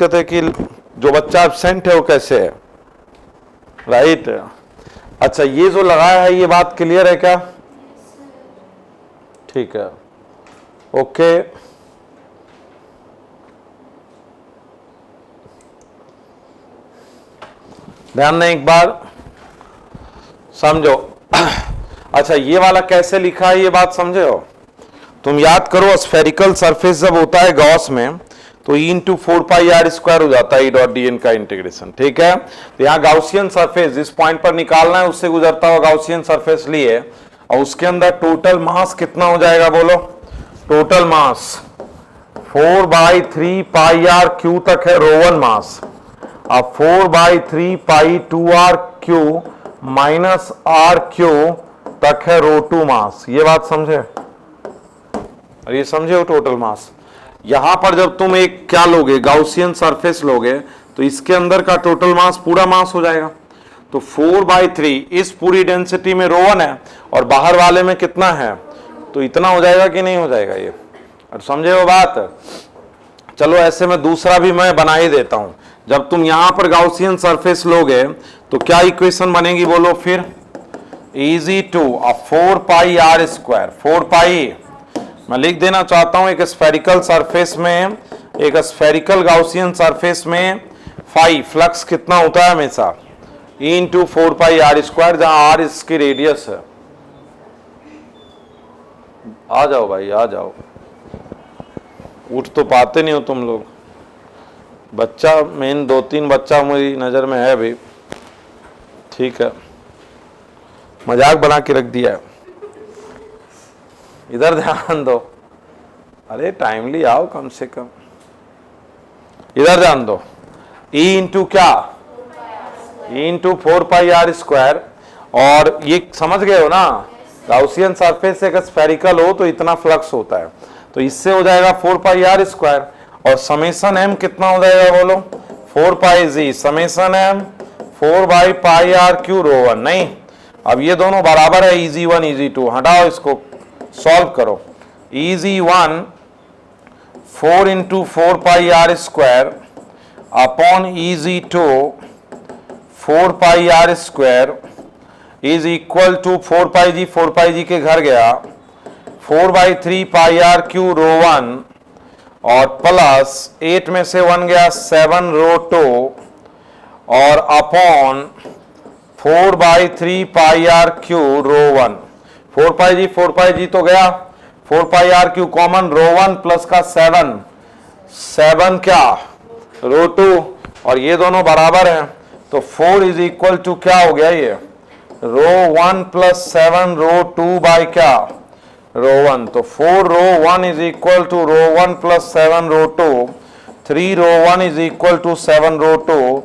दिक्कत है कि जो बच्चा एब्सेंट है वो कैसे है, राइट। अच्छा, ये जो लगाया है ये बात क्लियर है क्या? ठीक है, ओके। ध्यान दें एक बार, समझो। अच्छा, ये वाला कैसे लिखा है ये बात समझे हो? तुम याद करो, स्फेरिकल सरफेस जब होता है गॉस में तो ई इंटू 4πr² हो जाता है ई डॉट डी एन का इंटीग्रेशन, ठीक है। तो यहाँ गाउसियन सरफेस जिस पॉइंट पर निकालना है उससे गुजरता हुआ गाउसियन सरफेस लिए और उसके अंदर टोटल मास कितना हो जाएगा बोलो? टोटल मास 4/3πr³ तक है ρ1 मास। अब 4/3π2r³ माइनस r³ तक है ρ2 मास। ये बात समझे? और ये समझे हो टोटल मास। यहां पर जब तुम एक क्या लोगे, गाउसियन सरफेस लोगे, तो इसके अंदर का टोटल मास पूरा मास हो जाएगा। तो 4/3 इस पूरी डेंसिटी में ρ1 है और बाहर वाले में कितना है, तो इतना हो जाएगा कि नहीं हो जाएगा ये? और समझे वो बात? चलो ऐसे में दूसरा भी मैं बना ही देता हूं। जब तुम यहां पर गाउसियन सरफेस लोगे तो क्या इक्वेशन बनेगी बोलो फिर? EZ2 4πr²। 4π मैं लिख देना चाहता हूं, एक स्फेरिकल सरफेस में, एक स्फेरिकल गाउसियन सरफेस में फाई फ्लक्स कितना होता है हमेशा? E इंटू 4πr², जहां r इसकी रेडियस है। आ जाओ भाई, आ जाओ, उठ तो पाते नहीं हो तुम लोग। बच्चा मेन 2-3 बच्चा मेरी नजर में है अभी, ठीक है, मजाक बना के रख दिया है। इधर ध्यान दो, अरे टाइमली आओ कम से कम, इधर ध्यान दो। E इंटू क्या? E into 4πr²। और ये समझ गए हो ना, गाउसियन सरफेस एक स्फेरिकल हो तो इतना फ्लक्स होता है, तो इससे हो जाएगा 4πr²। और समेशन m कितना हो जाएगा बोलो? 4πg summation m 4/πr³ ρ1। नहीं, अब ये दोनों बराबर है, EZ1 EZ2, हटाओ इसको, सॉल्व करो। EZ1 4 into 4πr² upon EZ2 4πr² is equal to 4πg, 4πg के घर गया 4/3πr³ ρ1 और प्लस 8 में से 1 गया 7 ρ2 और अपॉन 4/3πr³ ρ1। 4πg 4πg तो गया, 4πr³ कॉमन, ρ1 प्लस का 7 क्या ρ2, और ये दोनों बराबर हैं तो 4 इज इक्वल टू क्या हो गया ये? ρ1 प्लस 7 ρ2 बाय क्या? ρ1। तो 4 ρ1 is equal to ρ1 plus 7 ρ2, 3 ρ1 is equal to 7 ρ2,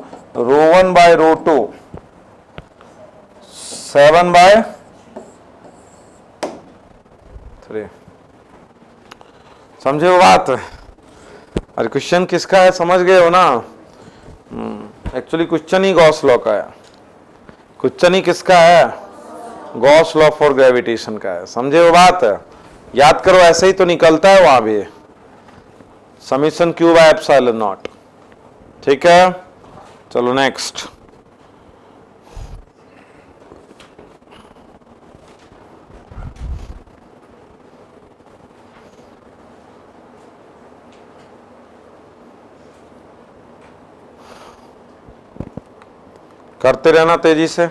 ρ1 by ρ2 7 by 3। समझे वो बात? अरे क्वेश्चन किसका है समझ गए हो ना? एक्चुअली क्वेश्चन ही गॉस लॉ का है। क्वेश्चन ही किसका है? गॉस लॉ फॉर ग्रेविटेशन का है। समझे वो बात? याद करो, ऐसे ही तो निकलता है वहां भी, summation Q bye epsilon not. ठीक है, चलो नेक्स्ट। करते रहना तेजी से,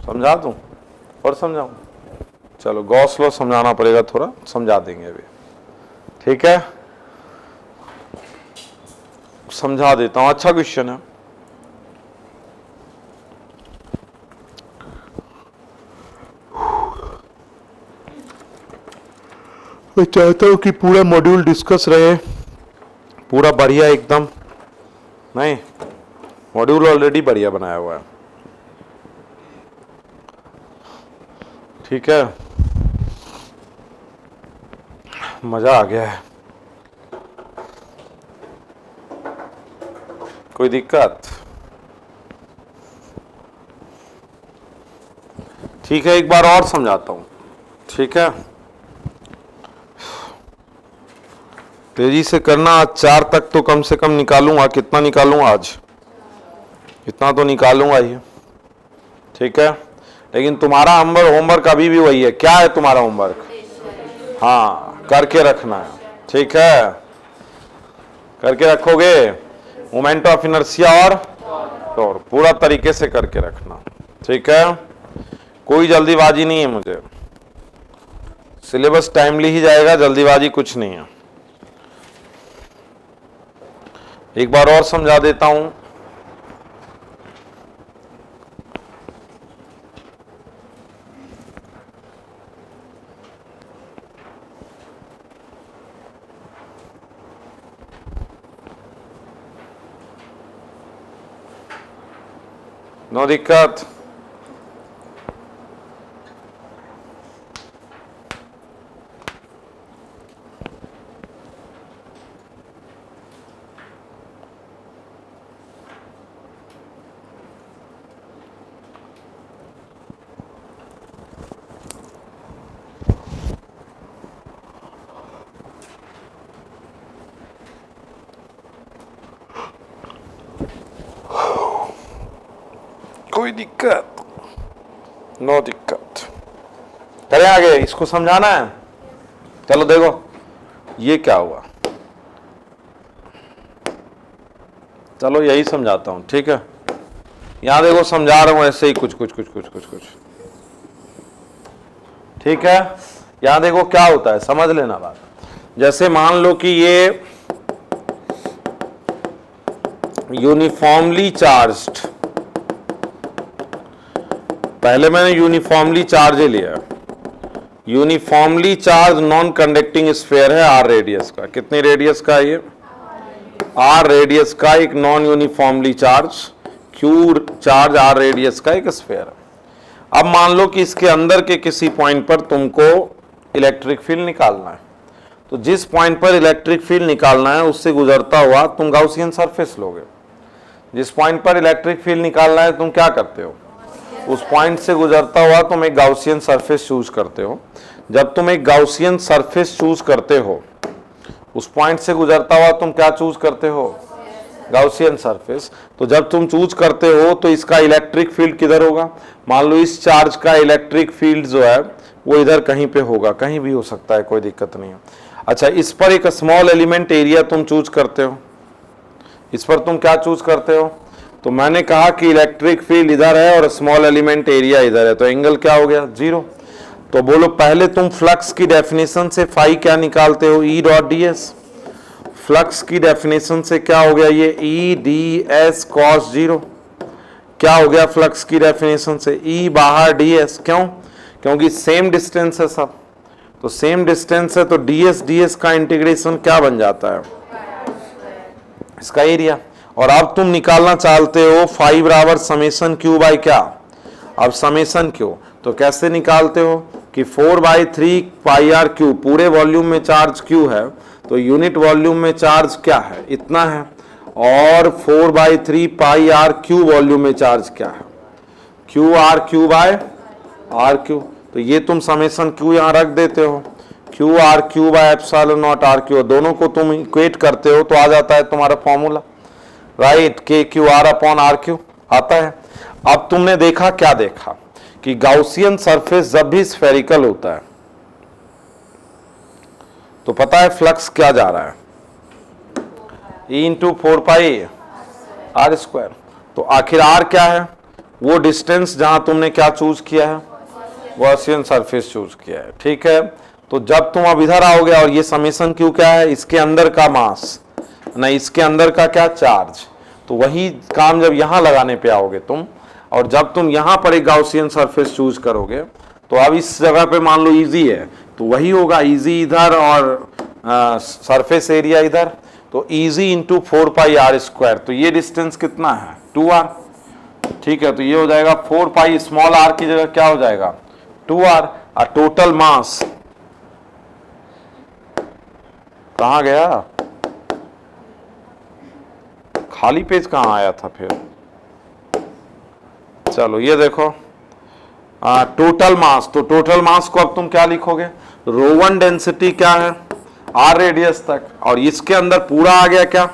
समझा दूं और समझाऊं? चलो गॉस लॉ समझाना पड़ेगा, थोड़ा समझा देंगे अभी। ठीक है, समझा देता हूं। अच्छा क्वेश्चन है। मैं चाहता हूं कि पूरा मॉड्यूल डिस्कस रहे, पूरा बढ़िया एकदम। नहीं, मॉड्यूल ऑलरेडी बढ़िया बनाया हुआ है। ठीक है, मजा आ गया है। कोई दिक्कत? ठीक है, एक बार और समझाता हूं। ठीक है, तेजी से करना, आज 4 तक तो कम से कम निकालूंगा। कितना निकालूंगा आज? इतना तो निकालूंगा ही, ठीक है। लेकिन तुम्हारा होमवर्क अभी भी वही है। क्या है तुम्हारा होमवर्क? हाँ, करके रखना है, ठीक है। करके रखोगे, मोमेंट ऑफ इनर्शिया और पूरा तरीके से करके रखना, ठीक है। कोई जल्दीबाजी नहीं है मुझे, सिलेबस टाइमली ही जाएगा, जल्दीबाजी कुछ नहीं है। एक बार और समझा देता हूं। नो दिक्कत। कोई दिक्कत? नो दिक्कत। करें आगे, इसको समझाना है। चलो देखो ये क्या हुआ, चलो यही समझाता हूं, ठीक है। यहां देखो समझा रहा हूं ऐसे ही कुछ, ठीक है। यहां देखो क्या होता है, समझ लेना बात। जैसे मान लो कि ये यूनिफॉर्मली चार्ज्ड, पहले मैंने यूनिफॉर्मली चार्ज लिया। Uniformly charge non conducting sphere है आर रेडियस का। कितनी रेडियस का है ये? आर रेडियस का एक non uniformly charge, q charge r radius का एक स्फीयर है। अब मान लो कि इसके अंदर के किसी पॉइंट पर तुमको इलेक्ट्रिक फील्ड निकालना है। तो जिस पॉइंट पर इलेक्ट्रिक फील्ड निकालना है उससे गुजरता हुआ तुम गाउसियन सरफेस लोगे। जिस पॉइंट पर इलेक्ट्रिक फील्ड निकालना है तुम क्या करते हो? उस पॉइंट से गुजरता हुआ तुम एक गाउसियन सरफेस चूज करते हो। जब तुम एक गाउसियन सरफेस चूज करते हो, उस पॉइंट से गुजरता हुआ तुम क्या चूज करते हो? Gaussian surface. तो जब तुम चूज करते हो तो इसका इलेक्ट्रिक फील्ड किधर होगा? मान लो इस चार्ज का इलेक्ट्रिक फील्ड जो है वो इधर कहीं पे होगा, कहीं भी हो सकता है, कोई दिक्कत नहीं है। अच्छा, इस पर एक स्मॉल एलिमेंट एरिया तुम चूज करते हो। इस पर तुम क्या चूज करते हो? तो मैंने कहा कि इलेक्ट्रिक फील्ड इधर है और स्मॉल एलिमेंट एरिया इधर है, तो एंगल क्या हो गया? 0। तो बोलो पहले तुम फ्लक्स की डेफिनेशन से फाई क्या निकालते हो? E dot d S. Flux की डेफिनेशन से क्या हो गया ये? E D S cos 0। क्या हो गया फ्लक्स की डेफिनेशन से? ई बाहर डी एस। क्यों? क्योंकि सेम डिस्टेंस है सब। तो सेम डिस्टेंस है तो डी एस का इंटीग्रेशन क्या बन जाता है? इसका एरिया। और अब तुम निकालना चाहते हो फाई बराबर समेशन क्यू बाई क्या? अब समेशन क्यू तो कैसे निकालते हो कि 4/3 पाई आर क्यू, पूरे वॉल्यूम में चार्ज क्यू है तो यूनिट वॉल्यूम में चार्ज क्या है? इतना है। और 4/3 पाई आर क्यू वॉल्यूम में चार्ज क्या है? Q r q by r q. तो ये तुम समेशन क्यू यहां रख देते हो, q r q by epsilon naught r q. दोनों को तुम इक्वेट करते हो तो आ जाता है तुम्हारा formula, right? K q r upon r q आता है। अब तुमने देखा, क्या देखा कि गाउसियन सरफेस जब भी स्फेरिकल होता है तो पता है फ्लक्स क्या जा रहा है? E into 4 r square. तो आखिर आर क्या है? वो डिस्टेंस जहां तुमने क्या चूज किया है? गाउसियन सरफेस चूज किया है, ठीक है। तो जब तुम अब इधर आओगे और ये समेशन क्यू क्या है? इसके अंदर का मास, ना इसके अंदर का क्या? चार्ज। तो वही काम जब यहां लगाने पे आओगे तुम, और जब तुम यहां पर एक गाउसियन सरफेस चूज करोगे तो अब इस जगह पे मान लो इजी है तो वही होगा, इजी इधर और सरफेस एरिया इधर। तो इजी इंटू 4 आर स्क्वायर। तो ये डिस्टेंस कितना है? 2r, ठीक है। तो ये हो जाएगा 4 स्मॉल आर की जगह क्या हो जाएगा? 2r। और टोटल मास कहां गया? खाली पेज कहां आया था फिर? चलो ये देखो टोटल मास। तो टोटल मास को अब तुम क्या लिखोगे? ρ1 डेंसिटी क्या है? आर रेडियस तक, और इसके अंदर पूरा आ गया क्या?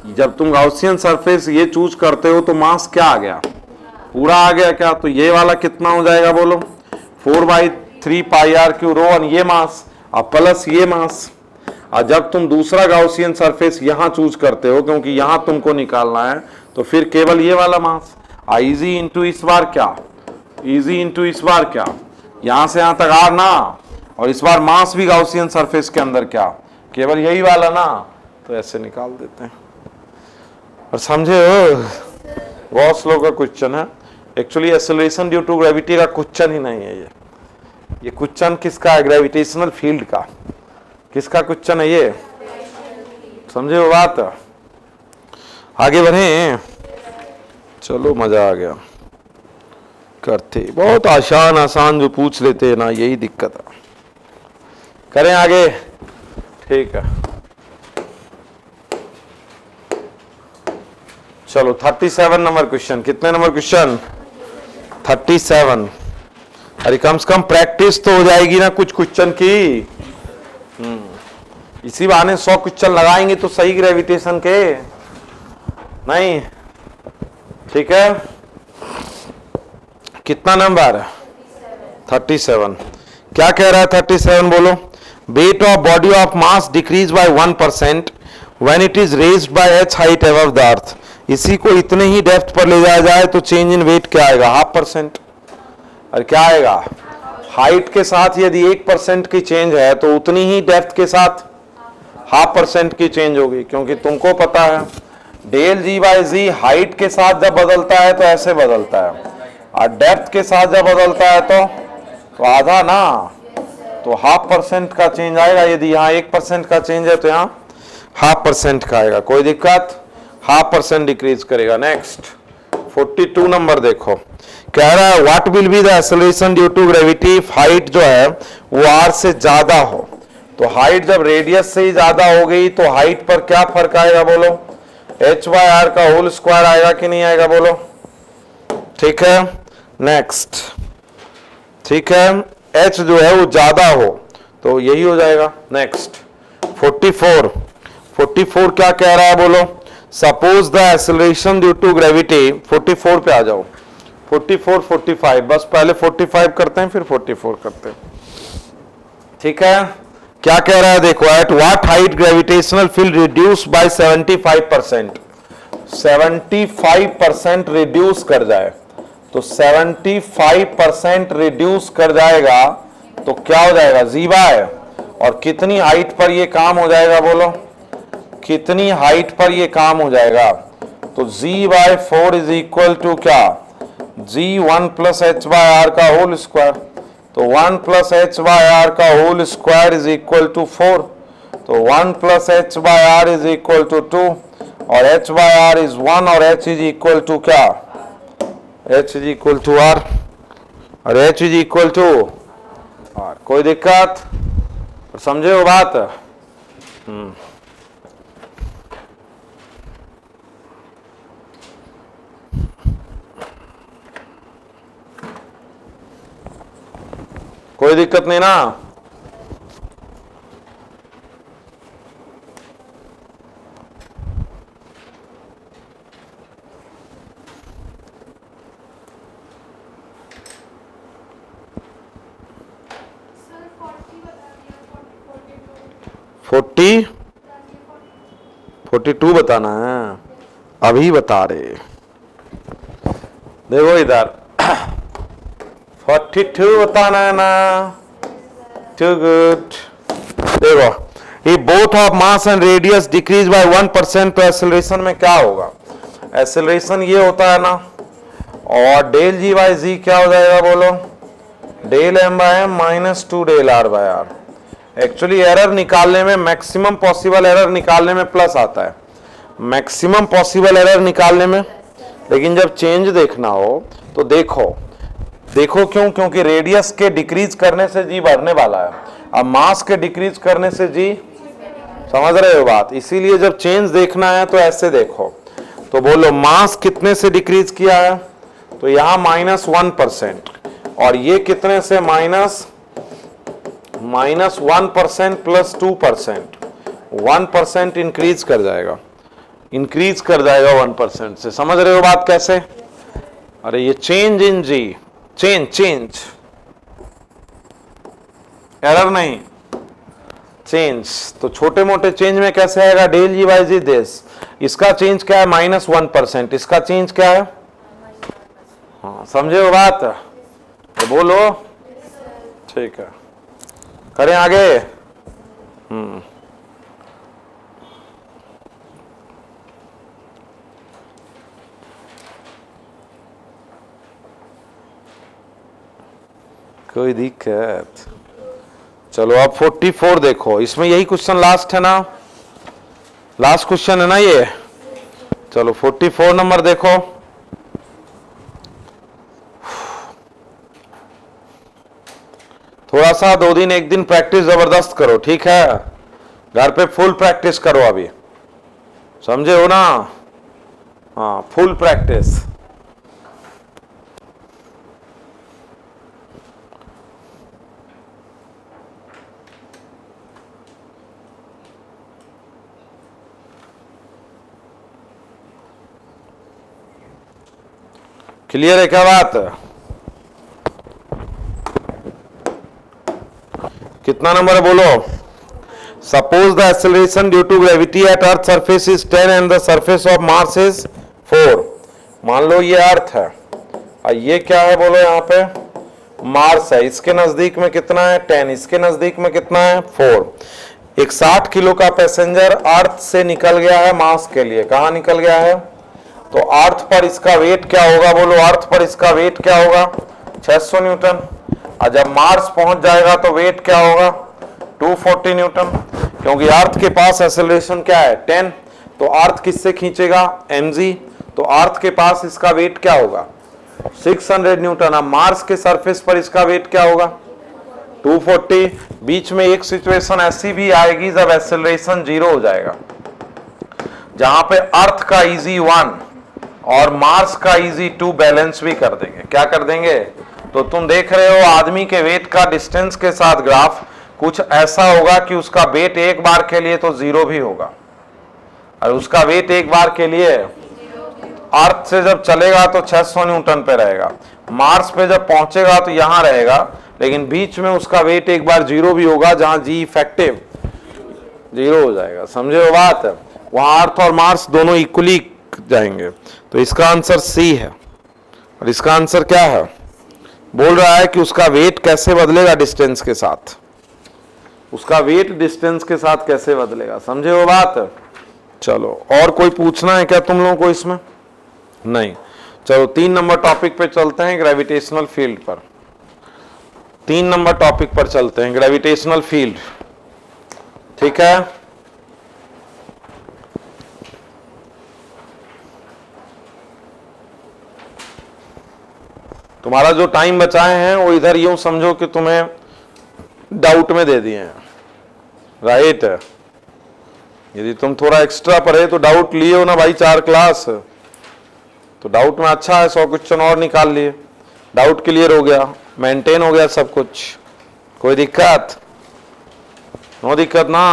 जब तुम गाउसियन सरफेस ये चूज करते हो तो मास क्या आ गया? पूरा आ गया क्या? तो ये वाला कितना हो जाएगा बोलो? 4/3 पाई आर क्यू रो, और ये मास और प्लस ये मास। और जब तुम दूसरा गाउसियन सरफेस यहां चूज करते हो, क्योंकि यहां तुमको निकालना है, तो फिर केवल ये वाला मास। इजी इंटू इस बार क्या? इजी इंटू इस बार क्या? यहां से यहां तक आर ना, और इस बार मास भी गाउसियन सरफेस के अंदर क्या? केवल यही वाला ना। तो ऐसे निकाल देते हैं। और समझे हो? बहुत स्लो का क्वेश्चन है actually. Acceleration due to gravity का क्वेश्चन ही नहीं है ये क्वेश्चन किसका है? ग्रेविटेशनल फील्ड का। किसका क्वेश्चन है ये? समझे वो बात? आगे बढ़े, चलो मजा आ गया। करते बहुत आसान आसान जो पूछ लेते हैं ना, यही दिक्कत है। करें आगे? ठीक है, चलो 37 नंबर क्वेश्चन। कितने नंबर क्वेश्चन? 37। अरे कम से कम प्रैक्टिस तो हो जाएगी ना कुछ क्वेश्चन की। इसी बहाने 100 क्वेश्चन लगाएंगे तो सही ग्रेविटेशन के, नहीं? ठीक है, कितना नंबर? 37। क्या कह रहा है 37? बोलो। Weight of body of mass decrease by 1% when it is raised bye h height above the earth. इसी को इतने ही डेप्थ पर ले जाया जाए तो चेंज इन वेट क्या आएगा? 0.5%। और क्या आएगा? हाइट के साथ यदि 1% की चेंज है तो उतनी ही डेप्थ के साथ 0.5% की चेंज होगी, क्योंकि तुमको पता है डेल जी बाय जी हाइट के साथ जब बदलता है तो ऐसे बदलता है, और डेप्थ के साथ जब बदलता है तो आधा ना, तो 0.5% का चेंज आएगा। यदि यहाँ 1% का चेंज है तो यहाँ 0.5% का आएगा। कोई दिक्कत? 0.5% डिक्रीज करेगा। नेक्स्ट 42 नंबर देखो। कह रहा है what will be the acceleration due to gravity if height जो है वो आर से ज्यादा हो। तो हाइट जब रेडियस से ही ज्यादा हो गई तो हाइट पर क्या फर्क आएगा बोलो? h/r का होल स्क्वायर आएगा कि नहीं आएगा बोलो? ठीक है, नेक्स्ट। ठीक है, h जो है वो ज्यादा हो तो यही हो जाएगा। नेक्स्ट 44 क्या कह रहा है बोलो? Suppose the acceleration due to gravity. 44 पे आ जाओ। 44 45, बस पहले 45 करते हैं फिर 44 करते हैं। ठीक है, क्या कह रहा है देखो। At what height gravitational field reduce by 75%। 75% reduce कर जाए तो 75% रिड्यूस कर जाएगा तो क्या हो जाएगा? जी बाय, और कितनी हाइट पर ये काम हो जाएगा बोलो? कितनी हाइट पर ये काम हो जाएगा? तो g/4 इज इक्वल टू क्या? g1 प्लस h/r का होल स्क्वायर। तो 1 प्लस h/r का whole square is equal to 4। तो 1 plus h/r is equal to 2, और h/r इज 1, और h इज इक्वल टू क्या? h is equal to r, और h is equal to r। कोई दिक्कत? समझे वो बात? कोई दिक्कत नहीं ना? सर 40 बता दिया, 42 बताना है, अभी बता रहे। देखो इधर 42 बताना है ना? Too good. देखो ये both of mass and radius decrease by 1%, तो एक्सेलरेशन में क्या होगा? एक्सेलरेशन ये होता है ना, और डेल जी बाय जी क्या हो जाएगा बोलो? Del m by m minus 2 del r by r. Actually error निकालने में, मैक्सिमम पॉसिबल एरर निकालने में प्लस आता है, मैक्सिमम पॉसिबल एरर निकालने में। लेकिन जब चेंज देखना हो तो देखो क्यों? क्योंकि रेडियस के डिक्रीज करने से जी बढ़ने वाला है, अब मास के डिक्रीज करने से जी, समझ रहे हो बात? इसीलिए जब चेंज देखना है तो ऐसे देखो। तो बोलो मास कितने से डिक्रीज किया है? तो यहां -1%, और ये कितने से? -1% प्लस 2%, 1% इंक्रीज कर जाएगा, 1% से। समझ रहे हो बात कैसे? अरे ये change in g, change error नहीं, चेंज। तो छोटे मोटे चेंज में कैसे आएगा? Del g by g this. इसका चेंज क्या है? -1%। इसका चेंज क्या है? हाँ, समझे हो बात? तो बोलो। ठीक है, करें आगे। कोई दिक्कत? चलो अब 44 देखो, इसमें यही क्वेश्चन लास्ट है ना, लास्ट क्वेश्चन है ना ये। चलो 44 नंबर देखो। थोड़ा सा 2 दिन 1 दिन प्रैक्टिस जबरदस्त करो, ठीक है? घर पे फुल प्रैक्टिस करो अभी, समझे हो ना? हाँ, फुल प्रैक्टिस। क्लियर है क्या बात? कितना नंबर है बोलो? Suppose the acceleration due to gravity at Earth surface is 10 and the surface of Mars is 4। मान लो ये अर्थ है और ये क्या है बोलो? यहाँ पे मार्स है। इसके नजदीक में कितना है? 10। इसके नजदीक में कितना है? 4। एक 60 किलो का पैसेंजर अर्थ से निकल गया है मार्स के लिए। कहाँ निकल गया है? तो अर्थ पर इसका वेट क्या होगा बोलो? अर्थ पर इसका वेट क्या होगा? 600 न्यूटन। और जब मार्स पहुंच जाएगा तो वेट क्या होगा? 240 न्यूटन। क्योंकि अर्थ के पास एक्सेलरेशन क्या है? 10। तो अर्थ किससे खींचेगा? mg। तो अर्थ के पास इसका वेट क्या होगा? 600 न्यूटन। अब मार्स के सरफेस पर इसका वेट क्या होगा? 240। बीच में एक सिचुएशन ऐसी भी आएगी जब एक्सेलरेशन 0 हो जाएगा, जहां पे अर्थ का इजी 1 और मार्स का इजी 2 बैलेंस भी कर देंगे। क्या कर देंगे? तो तुम देख रहे हो आदमी के वेट का डिस्टेंस के साथ ग्राफ कुछ ऐसा होगा कि उसका वेट एक बार के लिए तो 0 भी होगा, और उसका वेट एक बार के लिए अर्थ से जब चलेगा तो 600 न्यूटन पे रहेगा, मार्स पे जब पहुंचेगा तो यहां रहेगा, लेकिन बीच में उसका वेट एक बार 0 भी होगा, जहां जी इफेक्टिव 0 हो जाएगा। समझे हो बात? वहां अर्थ और मार्स दोनों इक्वली जाएंगे। तो इसका आंसर सी है। और इसका आंसर क्या है? बोल रहा है कि उसका वेट कैसे बदलेगा डिस्टेंस के साथ। उसका वेट डिस्टेंस के साथ कैसे बदलेगा? समझे हो बात? चलो, और कोई पूछना है क्या तुम लोगों को इसमें? नहीं। चलो 3 नंबर टॉपिक पे चलते हैं, ग्रेविटेशनल फील्ड पर। 3 नंबर टॉपिक पर चलते हैं, ग्रेविटेशनल फील्ड। ठीक है? तुम्हारा जो टाइम बचाए हैं वो इधर यूं समझो कि तुम्हें डाउट में दे दिए हैं, राइट? यदि तुम थोड़ा एक्स्ट्रा पढ़े तो डाउट लिए हो ना भाई 4 क्लास, तो डाउट में अच्छा है 100 क्वेश्चन और निकाल लिए, डाउट क्लियर हो गया, मेंटेन हो गया सब कुछ। कोई दिक्कत? नो दिक्कत ना?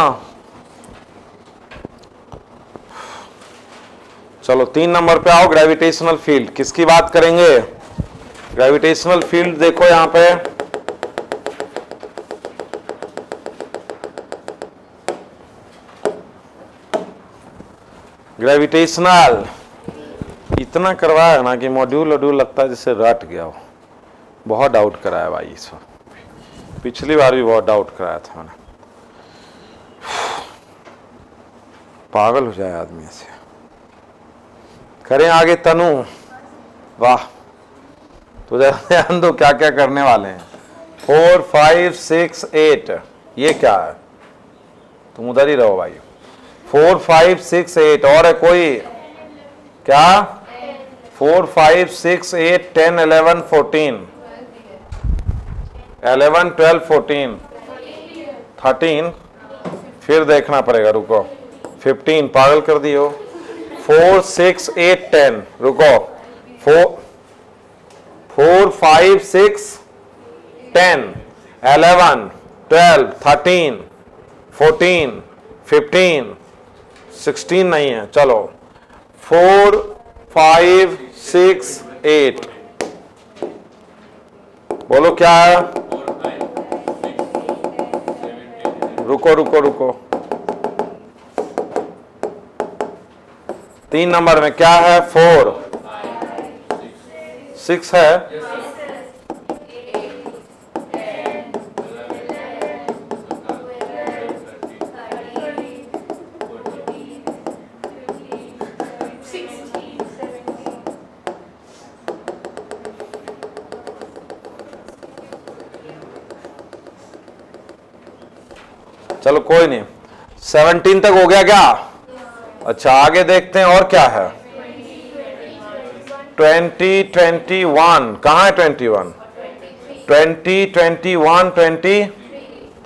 चलो 3 नंबर पे आओ, ग्रेविटेशनल फील्ड। किसकी बात करेंगे? ग्रेविटेशनल फील्ड देखो यहां पे, ग्रेविटेशनल इतना करवाया ना कि मॉड्यूल लगता है जैसे रट गया हो। बहुत डाउट कराया भाई इस बार, पिछली बार भी बहुत डाउट कराया था मैंने। पागल हो जाए आदमी ऐसे। करें आगे तनु? वाह, तो ध्यान दो क्या क्या करने वाले हैं। 4 5 6 8 ये क्या है? तुम उधर ही रहो भाई। 4 5 6 8 और है कोई? क्या? 4 5 6 8 10 11 14 11 12 14 13 फिर देखना पड़ेगा, रुको। 15 पागल कर दियो। 4 6 8 10 रुको। 4 5 6 10 11 12, 13, 14, 15, 16 नहीं है, चलो 4, 5, 6, 8, बोलो क्या है? रुको रुको रुको, 3 नंबर में क्या है? 4, 6 है, चलो कोई नहीं, 17 तक हो गया क्या? अच्छा आगे देखते हैं और क्या है? 20, 21, कहाँ है 21? 20, 21, 23,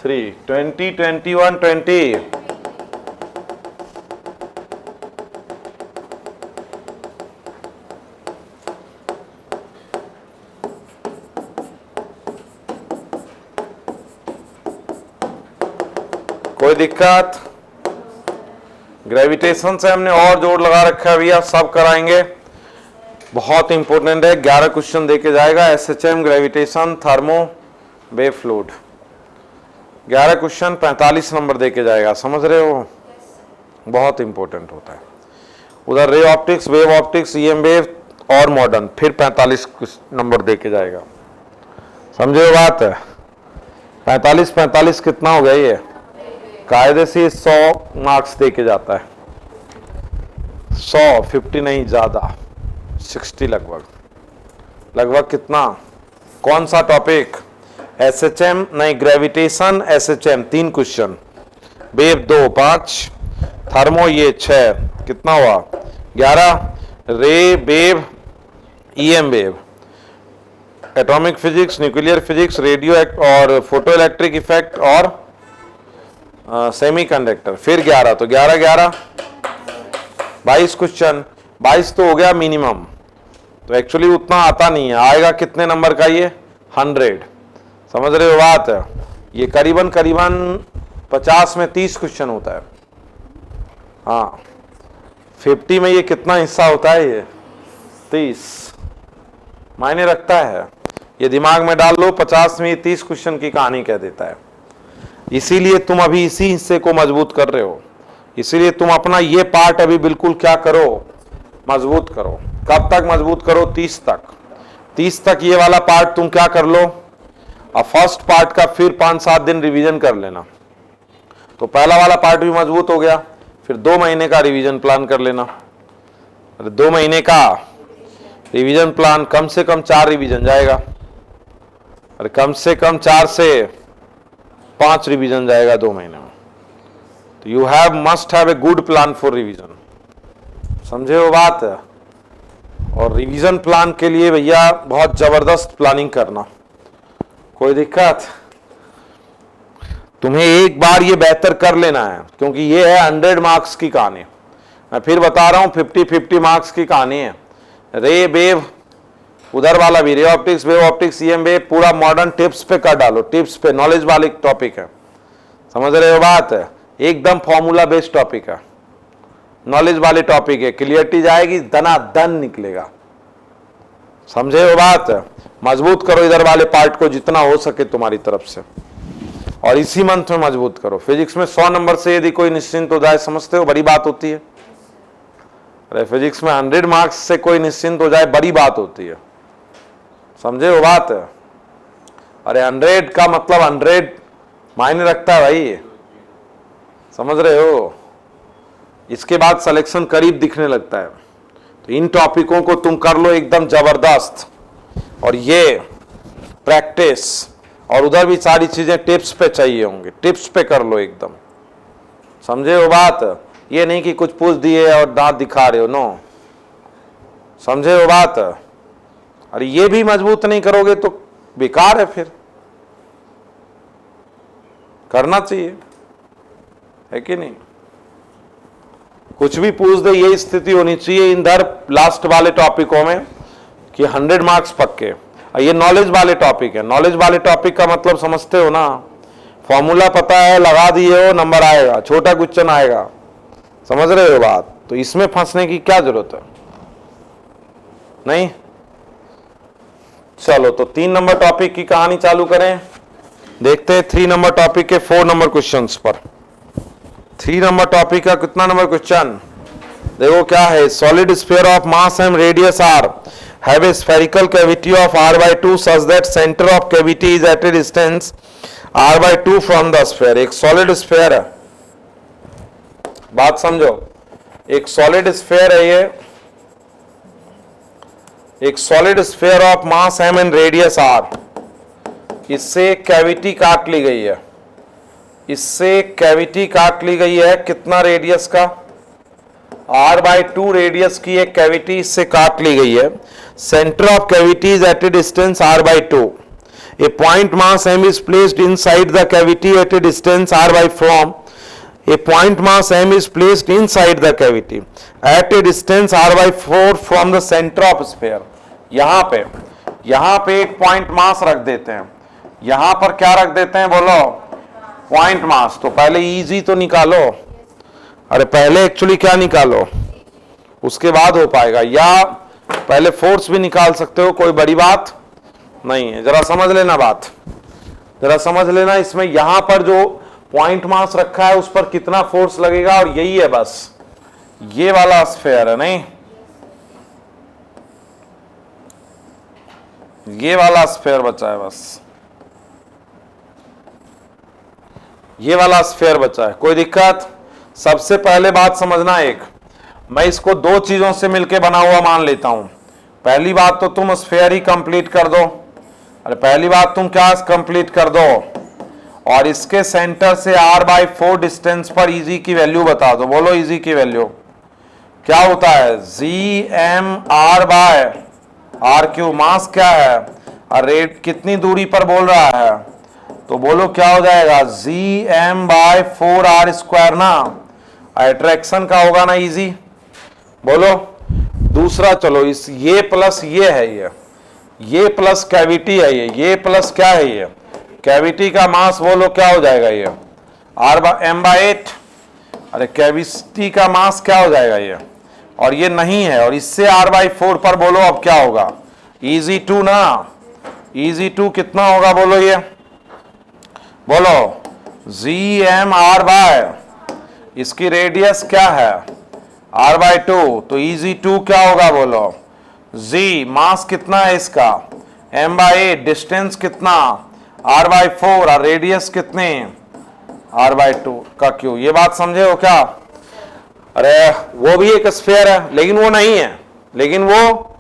20, 21, 20, कोई दिक्कत? ग्रेविटेशन से हमने और जोड़ लगा रखा है भैया, सब कराएंगे, बहुत इंपॉर्टेंट है। 11 क्वेश्चन देके जाएगा, SHM, gravitation, thermo, wave fluid, 11 question 45 number देके जाएगा, समझ रहे हो? बहुत इंपॉर्टेंट होता है। उधर ray optics, wave optics, EM wave और मॉडर्न, फिर 45 नंबर देके जाएगा, समझे बात है? 45 कितना हो गया ये? कायदे से 100 मार्क्स देके जाता है, 100, 50 नहीं, ज्यादा 60 लगभग कितना? कौन सा टॉपिक? एसएचएम नहीं, gravitation, SHM 3 question, wave 2, 5, thermo ये 6, कितना हुआ? 11, रे, wave, EM wave, atomic physics, nuclear physics, radio और फोटो इलेक्ट्रिक इफेक्ट और सेमीकंडक्टर, फिर 11, तो 11, 22 क्वेश्चन, 22 तो हो गया मिनिमम, तो एक्चुअली उतना आता नहीं है, आएगा कितने नंबर का ये? 100, समझ रहे हो बात? ये करीबन 50 में 30 क्वेश्चन होता है, हाँ 50 में ये कितना हिस्सा होता है? ये 30 मायने रखता है, ये दिमाग में डाल लो, 50 में 30 क्वेश्चन की कहानी कह देता है। इसीलिए तुम अभी इसी हिस्से को मजबूत कर रहे हो, इसीलिए तुम अपना ये पार्ट अभी बिल्कुल क्या करो? मजबूत करो। कब तक मजबूत करो? 30 तक। 30 तक ये वाला पार्ट तुम क्या कर लो, अब फर्स्ट पार्ट का फिर 5-7 दिन रिवीजन कर लेना, तो पहला वाला पार्ट भी मजबूत हो गया। फिर 2 महीने का रिवीजन प्लान कर लेना, 2 महीने का रिवीजन प्लान, कम से कम 4 रिवीजन जाएगा, अरे कम से कम 4 से 5 रिवीजन जाएगा 2 महीने में। तो you must have a good plan for revision, समझे वो बात? और रिवीजन प्लान के लिए भैया बहुत जबरदस्त प्लानिंग करना, कोई दिक्कत? तुम्हें एक बार ये बेहतर कर लेना है, क्योंकि ये है 100 मार्क्स की कहानी। मैं फिर बता रहा हूं 50-50 मार्क्स की कहानी है। रे, वेव, उधर वाला भी ray optics, wave optics, EM wave, पूरा मॉडर्न टिप्स पे कर डालो, टिप्स पे, नॉलेज वाली टॉपिक है, समझ रहे हो बात? एकदम फॉर्मूला बेस्ड टॉपिक है, नॉलेज वाले टॉपिक है, क्लियरिटी जाएगी, दनादन निकलेगा, समझे हो बात? मजबूत करो इधर वाले पार्ट को जितना हो सके तुम्हारी तरफ से, और इसी मंथ में मजबूत करो। फिजिक्स में 100 नंबर से यदि कोई निश्चिंत हो जाए, समझते हो, बड़ी बात होती है। अरे फिजिक्स में 100 मार्क्स से कोई निश्चिंत हो जाए, बड़ी बात होती है, समझे हो बात? अरे 100 का मतलब 100 मायने रखता है भाई, समझ रहे हो? इसके बाद सिलेक्शन करीब दिखने लगता है। तो इन टॉपिकों को तुम कर लो एकदम जबरदस्त, और ये प्रैक्टिस, और उधर भी सारी चीजें टिप्स पे चाहिए होंगे, टिप्स पे कर लो एकदम, समझे हो बात? ये नहीं कि कुछ पूछ दिए और दांत दिखा रहे हो, नो, समझे हो बात? अरे ये भी मजबूत नहीं करोगे तो बेकार है, फिर करना चाहिए, है कि नहीं? कुछ भी पूछ दे, ये स्थिति होनी चाहिए इधर लास्ट वाले टॉपिकों में कि 100 मार्क्स पक्के। ये नॉलेज वाले टॉपिक है, नॉलेज वाले टॉपिक का मतलब समझते हो ना? फॉर्मूला पता है, लगा दिए हो, नंबर आएगा, छोटा क्वेश्चन आएगा। समझ रहे हो बात? तो इसमें फंसने की क्या जरूरत है? नहीं। चलो तो 3 नंबर टॉपिक की कहानी चालू करें। देखते हैं 3 नंबर टॉपिक के 4 नंबर क्वेश्चंस पर। 3 नंबर टॉपिक का कितना नंबर क्वेश्चन? देखो क्या है। Solid sphere of mass and radius r have a spherical cavity of r/2 such that centre of cavity is at a distance r/2 from the sphere. एक solid sphere है, बात समझो, एक सॉलिड स्फीयर है ये, एक solid sphere of mass m and radius r। इससे cavity काट ली गई है, इससे कैविटी काट ली गई है। कितना रेडियस का? r/2 रेडियस की एक कैविटी इससे काट ली गई है। Centre of cavity is at a distance r/2। A point mass m is placed inside the cavity at a distance r/4। A point mass m is placed inside the cavity at a distance r/4 from the center of sphere। यहां पे एक point mass रख देते हैं। यहां पर क्या रख देते हैं बोलो? Point mass. तो पहले इजी तो निकालो, अरे पहले एक्चुअली क्या निकालो, उसके बाद हो पाएगा। या पहले फोर्स भी निकाल सकते हो, कोई बड़ी बात नहीं है। जरा समझ लेना बात, जरा समझ लेना। इसमें यहां पर जो पॉइंट मास रखा है उस पर कितना फोर्स लगेगा, और यही है बस, ये वाला स्फीयर है, नहीं ये वाला स्फीयर बचा है, बस ये वाला स्फीयर बचा है। कोई दिक्कत? सबसे पहले बात समझना, एक मैं इसको 2 चीजों से मिलके बना हुआ मान लेता हूं। पहली बात तो तुम स्फीयर ही कंप्लीट कर दो। अरे पहली बात तुम क्या कंप्लीट कर दो, और इसके सेंटर से r/4 डिस्टेंस पर इजी की वैल्यू बता दो। बोलो इजी की वैल्यू क्या होता है? Gm/r/r3। मास क्या है और रेट कितनी दूरी पर बोल रहा है? तो बोलो क्या हो जाएगा? Gm/4r² ना, अट्रैक्शन का होगा ना इजी। बोलो दूसरा, चलो इस ये प्लस ये है, ये प्लस कैविटी है, ये प्लस क्या है? ये कैविटी का मास। बोलो क्या हो जाएगा? ये m/8। अरे कैविटी का मास क्या हो जाएगा? ये, और ये नहीं है, और इससे r/4 पर बोलो अब क्या होगा? Eg2 ना, Eg2 कितना होगा? बोलो ये, बोलो Gm/, इसकी रेडियस क्या है? r/2। तो Eg2 क्या होगा? बोलो G, मास कितना है इसका? m/8, डिस्टेंस कितना? r/4, और रेडियस कितने? r/2 का क्यू। ये बात समझे हो क्या? अरे वो भी एक स्फीयर है, लेकिन वो नहीं है, लेकिन वो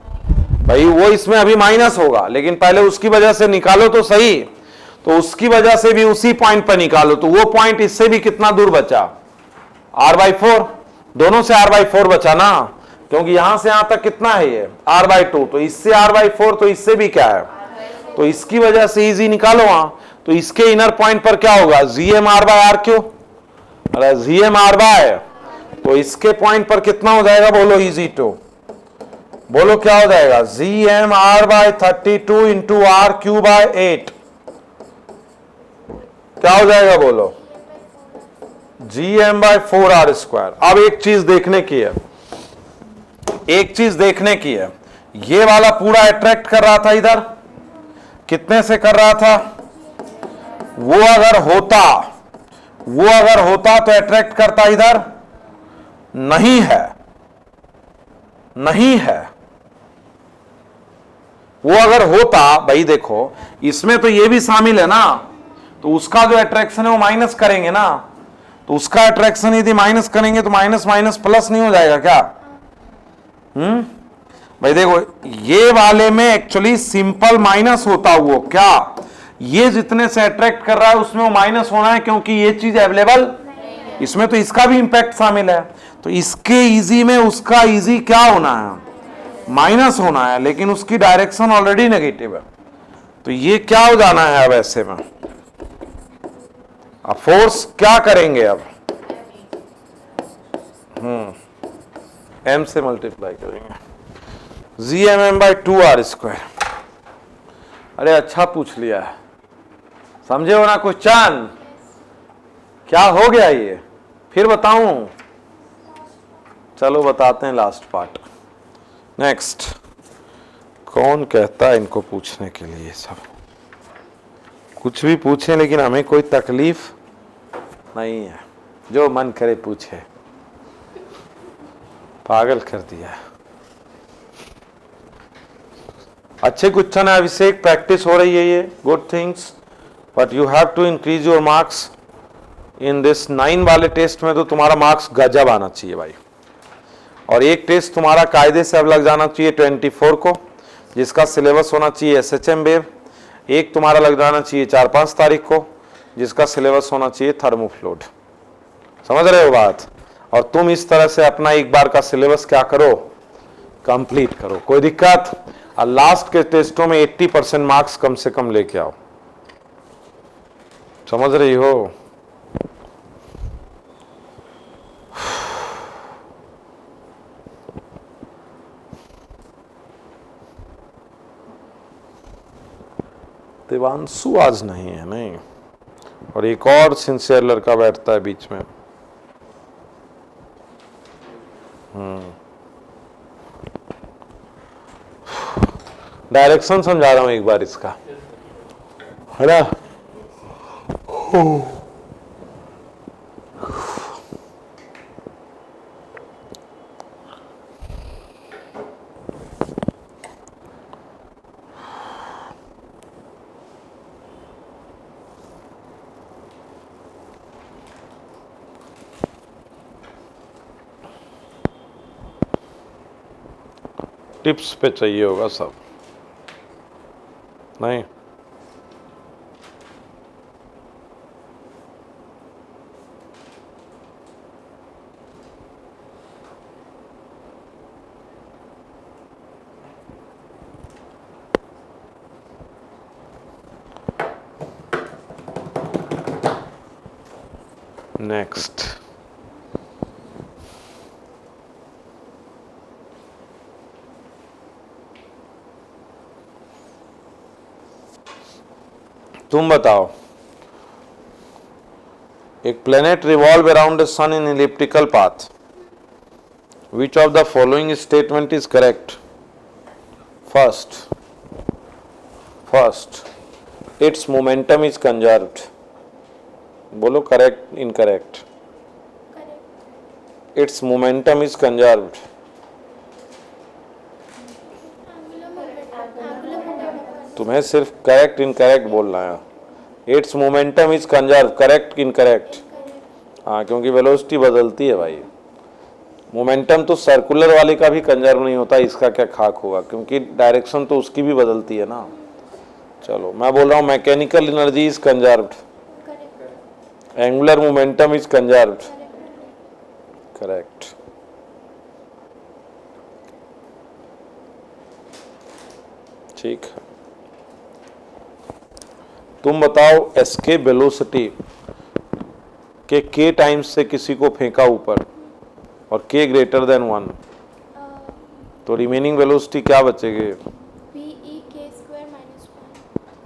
भाई वो इसमें अभी माइनस होगा, लेकिन पहले उसकी वजह से निकालो तो सही। तो उसकी वजह से भी उसी पॉइंट पर निकालो। तो वो पॉइंट इससे भी कितना दूर बचा? r/4। दोनों से r/4 बचा ना, क्योंकि यहां से यहां तक कितना है? ये r/2। तो इससे r/4, तो इससे भी क्या है? तो इसकी वजह से इजी निकालो वहां। तो इसके इनर पॉइंट पर क्या होगा? Gm/r3। अरे Gm/, तो इसके पॉइंट पर कितना हो जाएगा? बोलो Eg2। बोलो क्या हो जाएगा? Gm/32 इंटू r3/8 क्या हो जाएगा? बोलो Gm/4r²। अब एक चीज देखने की है, एक चीज देखने की है। ये वाला पूरा अट्रैक्ट कर रहा था इधर, कितने से कर रहा था? वो अगर होता तो अट्रैक्ट करता इधर, नहीं है, नहीं है। वो अगर होता, भाई देखो इसमें तो ये भी शामिल है ना, तो उसका जो अट्रैक्शन है वो माइनस करेंगे ना। तो उसका अट्रैक्शन यदि माइनस करेंगे तो माइनस माइनस प्लस नहीं हो जाएगा क्या? भाई देखो ये वाले में एक्चुअली सिंपल माइनस होता हुआ क्या, ये जितने से अट्रैक्ट कर रहा है उसमें वो माइनस होना है, क्योंकि ये चीज अवेलेबल इसमें, तो इसका भी इंपैक्ट शामिल है। तो इसके इजी में उसका इजी क्या होना है? माइनस होना है, लेकिन उसकी डायरेक्शन ऑलरेडी नेगेटिव है। तो ये क्या हो जाना है अब ऐसे में? अब फोर्स क्या करेंगे? अब m से मल्टीप्लाई करेंगे, Gmm/2r²। अरे अच्छा पूछ लिया है, समझे हो ना क्वेश्चन? क्या हो गया ये, फिर बताऊं? चलो बताते हैं लास्ट पार्ट। नेक्स्ट, कौन कहता है इनको पूछने के लिए? सब कुछ भी पूछे, लेकिन हमें कोई तकलीफ नहीं है, जो मन करे पूछे। पागल कर दिया। अच्छे क्वेश्चन है अभिषेक, प्रैक्टिस हो रही है ये, good things, but you have to increase your marks in this 9 वाले टेस्ट में। तो तुम्हारा मार्क्स गजब आना चाहिए भाई। और एक टेस्ट तुम्हारा कायदे से अब लग जाना चाहिए 24 को, जिसका सिलेबस होना चाहिए SHM वेव। एक तुम्हारा लग जाना चाहिए 4-5 तारीख को, जिसका सिलेबस होना चाहिए थर्मोफ्लूइड। समझ रहे हो बात? और तुम इस तरह से अपना एक बार का सिलेबस क्या करो, कंप्लीट करो। कोई दिक्कत? और लास्ट के टेस्टों में 80% मार्क्स कम से कम लेके आओ। समझ रही हो? देवांशु आज नहीं है, नहीं, और एक और सिंसियर लड़का बैठता है बीच में। डायरेक्शन समझा रहा हूं एक बार इसका, है ना? टिप्स पे चाहिए होगा सब, नहीं? नेक्स्ट, तुम बताओ, एक planet revolve around the sun in elliptical path, which of the following statement is correct? First, its momentum is conserved. बोलो correct, incorrect? Its momentum is conserved. तुम्हें सिर्फ करेक्ट इनकरेक्ट बोलना है। Its momentum is conserve, correct incorrect? हाँ, क्योंकि velocity बदलती है भाई। मोमेंटम तो सर्कुलर वाले का भी कंजर्व नहीं होता, इसका क्या खाक होगा, क्योंकि डायरेक्शन तो उसकी भी बदलती है ना। चलो मैं बोल रहा हूँ mechanical energy is conserved, angular momentum is conserved, correct. ठीक है, तुम बताओ एस्केप वेलोसिटी के k टाइम्स से किसी को फेंका ऊपर और k ग्रेटर देन 1, तो रिमेनिंग वेलोसिटी क्या बचेगी?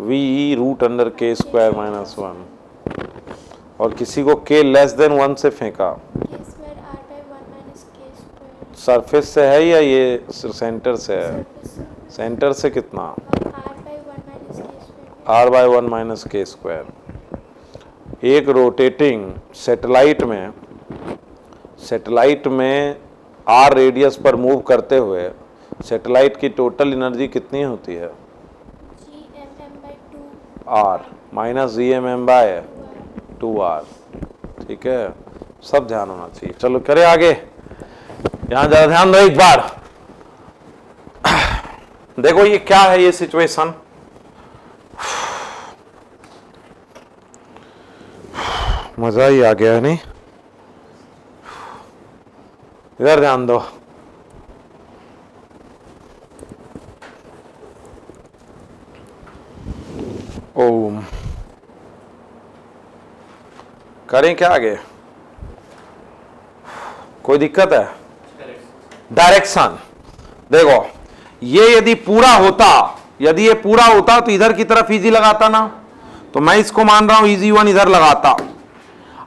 VE root under k square minus 1। और किसी को k लेस देन 1 से फेंका, सरफेस से है या ये सेंटर से है? सेंटर से कितना? r/1 minus k square. एक रोटेटिंग सैटेलाइट में r रेडियस पर मूव करते हुए सैटेलाइट की टोटल एनर्जी कितनी होती है? r minus Gmm/2r। ठीक है, सब ध्यान होना चाहिए। चलो करें आगे, यहां जरा ध्यान दो एक बार। देखो ये क्या है, ये सिचुएशन मजा ही आ गया है, नहीं? इधर ध्यान दो। ओम, करें क्या आगे? कोई दिक्कत है? डायरेक्शन देखो, ये यदि पूरा होता, यदि ये पूरा होता तो इधर की तरफ इजी लगाता ना, तो मैं इसको मान रहा हूं इजी 1 इधर लगाता।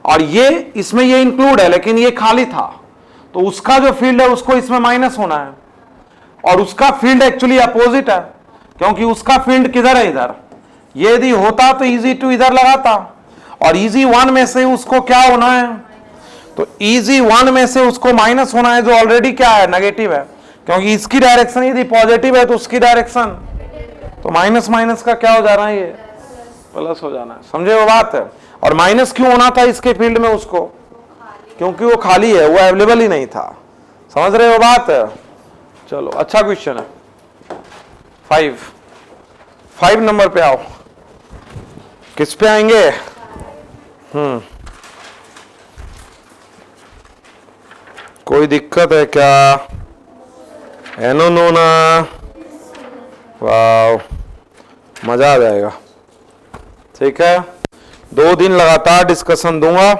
और ये इसमें ये इंक्लूड है लेकिन ये खाली था, तो उसका जो फील्ड है उसको इसमें माइनस होना है, और उसका फील्ड एक्चुअली अपोजिट है क्योंकि उसका फील्ड किधर है, इधर। ये यदि होता तो इजी टू इधर लगाता, और इजी वन में से उसको क्या होना है, तो इजी वन में से उसको माइनस होना है जो ऑलरेडी क्या है, नेगेटिव है, क्योंकि इसकी डायरेक्शन यदि पॉजिटिव है तो उसकी डायरेक्शन, तो माइनस माइनस का क्या हो जाना है, ये प्लस हो जाना है। समझे वो बात है। और माइनस क्यों होना था इसके फील्ड में उसको, क्योंकि वो खाली है, वो अवेलेबल ही नहीं था। समझ रहे हो बात है। चलो अच्छा क्वेश्चन है। 5 नंबर पे आओ। किस पे आएंगे? कोई दिक्कत है क्या? एनो नो ना? वाह, मजा आ जाएगा। ठीक है, 2 दिन लगातार डिस्कशन दूंगा,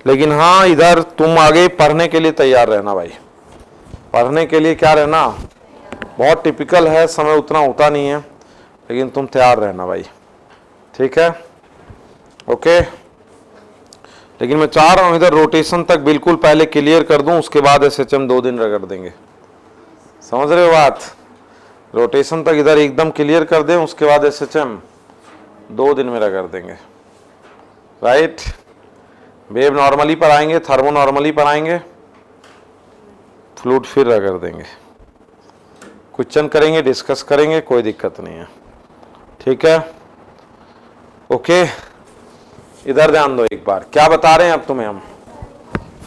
लेकिन हाँ इधर तुम आगे पढ़ने के लिए तैयार रहना भाई। पढ़ने के लिए क्या रहना, बहुत टिपिकल है, समय उतना होता नहीं है, लेकिन तुम तैयार रहना भाई। ठीक है, ओके। लेकिन मैं चाह रहा हूं इधर रोटेशन तक बिल्कुल पहले क्लियर कर दूं, उसके बाद एसएचएम 2 दिन रगड़ देंगे। समझ रहे हो बात? रोटेशन तक इधर एकदम क्लियर कर दें, उसके बाद एसएचएम 2 दिन में रगड़ देंगे। राइट, वेव नॉर्मली पर आएंगे, थर्मो नॉर्मली पर आएंगे, फ्लूइड फिर रगड़ देंगे, क्वेश्चन करेंगे, डिस्कस करेंगे, कोई दिक्कत नहीं है। ठीक है, ओके। इधर ध्यान दो एक बार, क्या बता रहे हैं अब तुम्हें हम।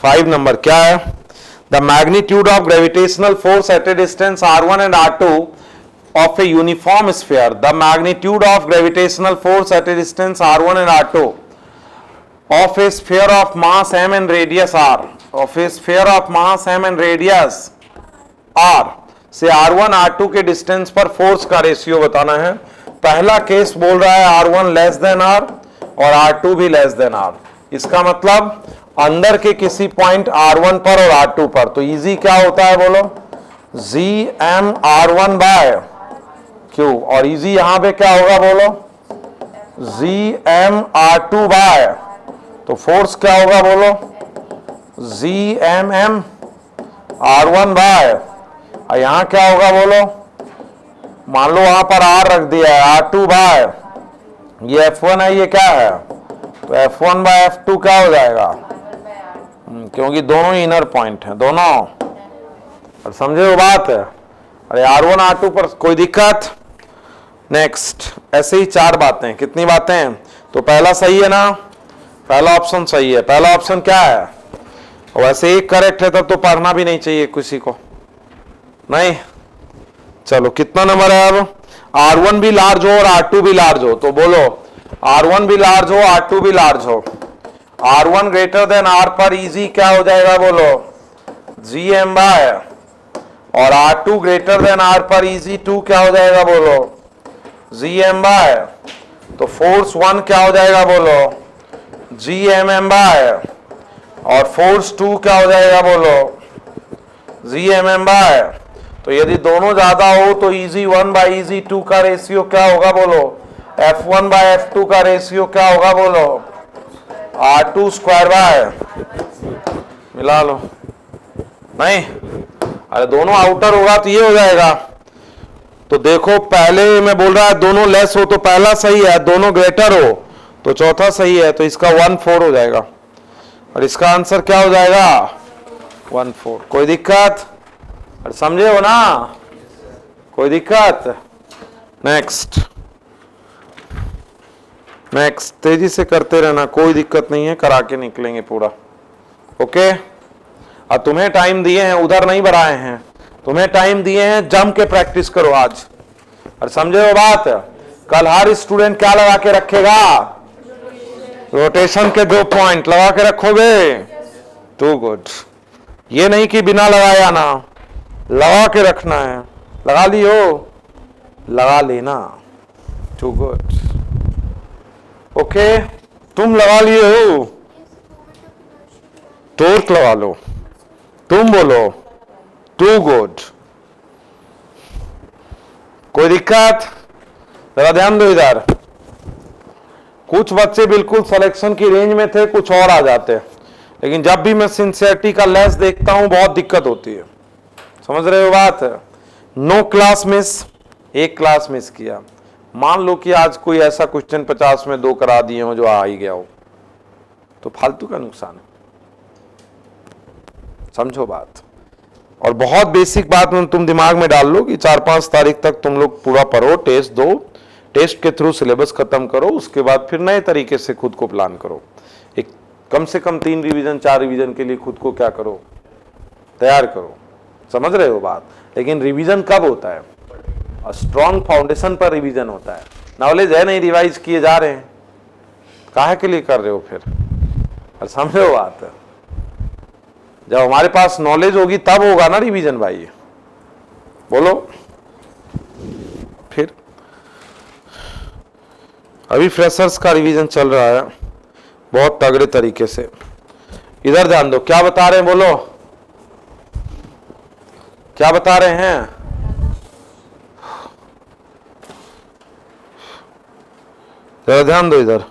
5 नंबर क्या है? The magnitude of gravitational force at a distance r1 and r2 of a uniform sphere. The magnitude of gravitational force at a distance r1 and r2 of a sphere of mass m and radius r, of a sphere of mass m and radius r से r1 r2 के distance पर force का ratio बताना है। पहला case बोल रहा है r1 लेस देन r और r2 भी लेस देन r। इसका मतलब अंदर के किसी पॉइंट r1 पर और r2 पर, तो इजी क्या होता है बोलो, gm r1 बाय q, और इजी यहां पे क्या होगा बोलो, gm r2 बाय, तो फोर्स क्या होगा बोलो, gmm r1 बाय, और यहां क्या होगा बोलो, मान लो वहां पर r रख दिया है, r2 बाय, ये f1 है, ये क्या है, तो f1 बाय f2 क्या हो जाएगा, क्योंकि दोनों इनर पॉइंट हैं दोनों। और समझे वो बात है। अरे r1 r2 पर कोई दिक्कत? नेक्स्ट, ऐसे ही 4 बातें। कितनी बातें हैं? तो पहला सही है ना, पहला ऑप्शन सही है। पहला ऑप्शन क्या है, वैसे एक करेक्ट है तब तो पढ़ना भी नहीं चाहिए किसी को, नहीं। चलो कितना नंबर है अब, r1 भी लार्ज हो और r2 भी लार्ज हो, तो बोलो r1 भी लार्ज हो, r2 भी लार्ज हो, r1 ग्रेटर देन r पर इजी क्या हो जाएगा बोलो, gm बाय, और r2 ग्रेटर देन r पर इजी 2 क्या हो जाएगा बोलो, gm बाय, तो फोर्स 1 क्या हो जाएगा बोलो, gmm बाय, और फोर्स 2 क्या हो जाएगा बोलो, gmm बाय। तो यदि दोनों ज्यादा हो तो इजी 1 बाय इजी 2 का रेशियो क्या होगा बोलो, f1 बाय f2 का रेशियो क्या होगा बोलो, r2 स्क्वायर बाय, मिला लो, नहीं। अरे दोनों आउटर होगा तो ये हो जाएगा। तो देखो पहले मैं बोल रहा है दोनों लेस हो तो पहला सही है, दोनों ग्रेटर हो तो चौथा सही है, तो इसका 1/4 हो जाएगा, और इसका आंसर क्या हो जाएगा 1/4। कोई दिक्कत? अरे समझे हो ना, कोई दिक्कत? नेक्स्ट, नेक्स्ट तेजी से करते रहना, कोई दिक्कत नहीं है, करा के निकलेंगे पूरा। ओके, अब तुम्हें टाइम दिए हैं, उधर नहीं बढ़ाए हैं, तुम्हें टाइम दिए हैं, जम के प्रैक्टिस करो आज। और समझे हो बात? कल हर स्टूडेंट क्या लगा के रखेगा, रोटेशन के 2 पॉइंट लगा के रखोगे, टू गुड। ये नहीं कि बिना लगाया ना, लगा के रखना है। लगा लियो, लगा लेना, टू गुड। ओके, तुम लगा लिए हो, टोर्क लगा लो, तुम बोलो टू गुड। कोई दिक्कत? जरा ध्यान दो इधर, कुछ बच्चे बिल्कुल सिलेक्शन की रेंज में थे, कुछ और आ जाते हैं, लेकिन जब भी मैं सिंसियरिटी का लेस देखता हूं बहुत दिक्कत होती है। समझ रहे हो बात? नो क्लास मिस, एक क्लास मिस किया। मान लो कि आज कोई ऐसा क्वेश्चन 50 में 2 करा दिए हो जो आ ही गया हो, तो फालतू का नुकसान है। समझो बात। और बहुत बेसिक बात में तुम दिमाग में डाल लो कि 4-5 तारीख तक तुम लोग पूरा पढ़ो, टेस्ट दो, टेस्ट के थ्रू सिलेबस खत्म करो, उसके बाद फिर नए तरीके से खुद को प्लान करो। एक कम से कम 3 रिवीजन 4 रिवीजन के लिए खुद को क्या करो, तैयार करो। समझ रहे हो बात? लेकिन रिवीजन कब होता है? स्ट्रॉन्ग फाउंडेशन पर रिवीजन होता है। नॉलेज है नहीं, रिवाइज किए जा रहे हैं, काहे के लिए कर रहे हो फिर? और समझ रहे हो बात? जब हमारे पास नॉलेज होगी तब होगा ना रिवीजन भाई। बोलो फिर। अभी फ्रेशर्स का रिवीजन चल रहा है बहुत तगड़े तरीके से। इधर ध्यान दो, क्या बता रहे हैं? बोलो क्या बता रहे हैं? जरा ध्यान दो इधर,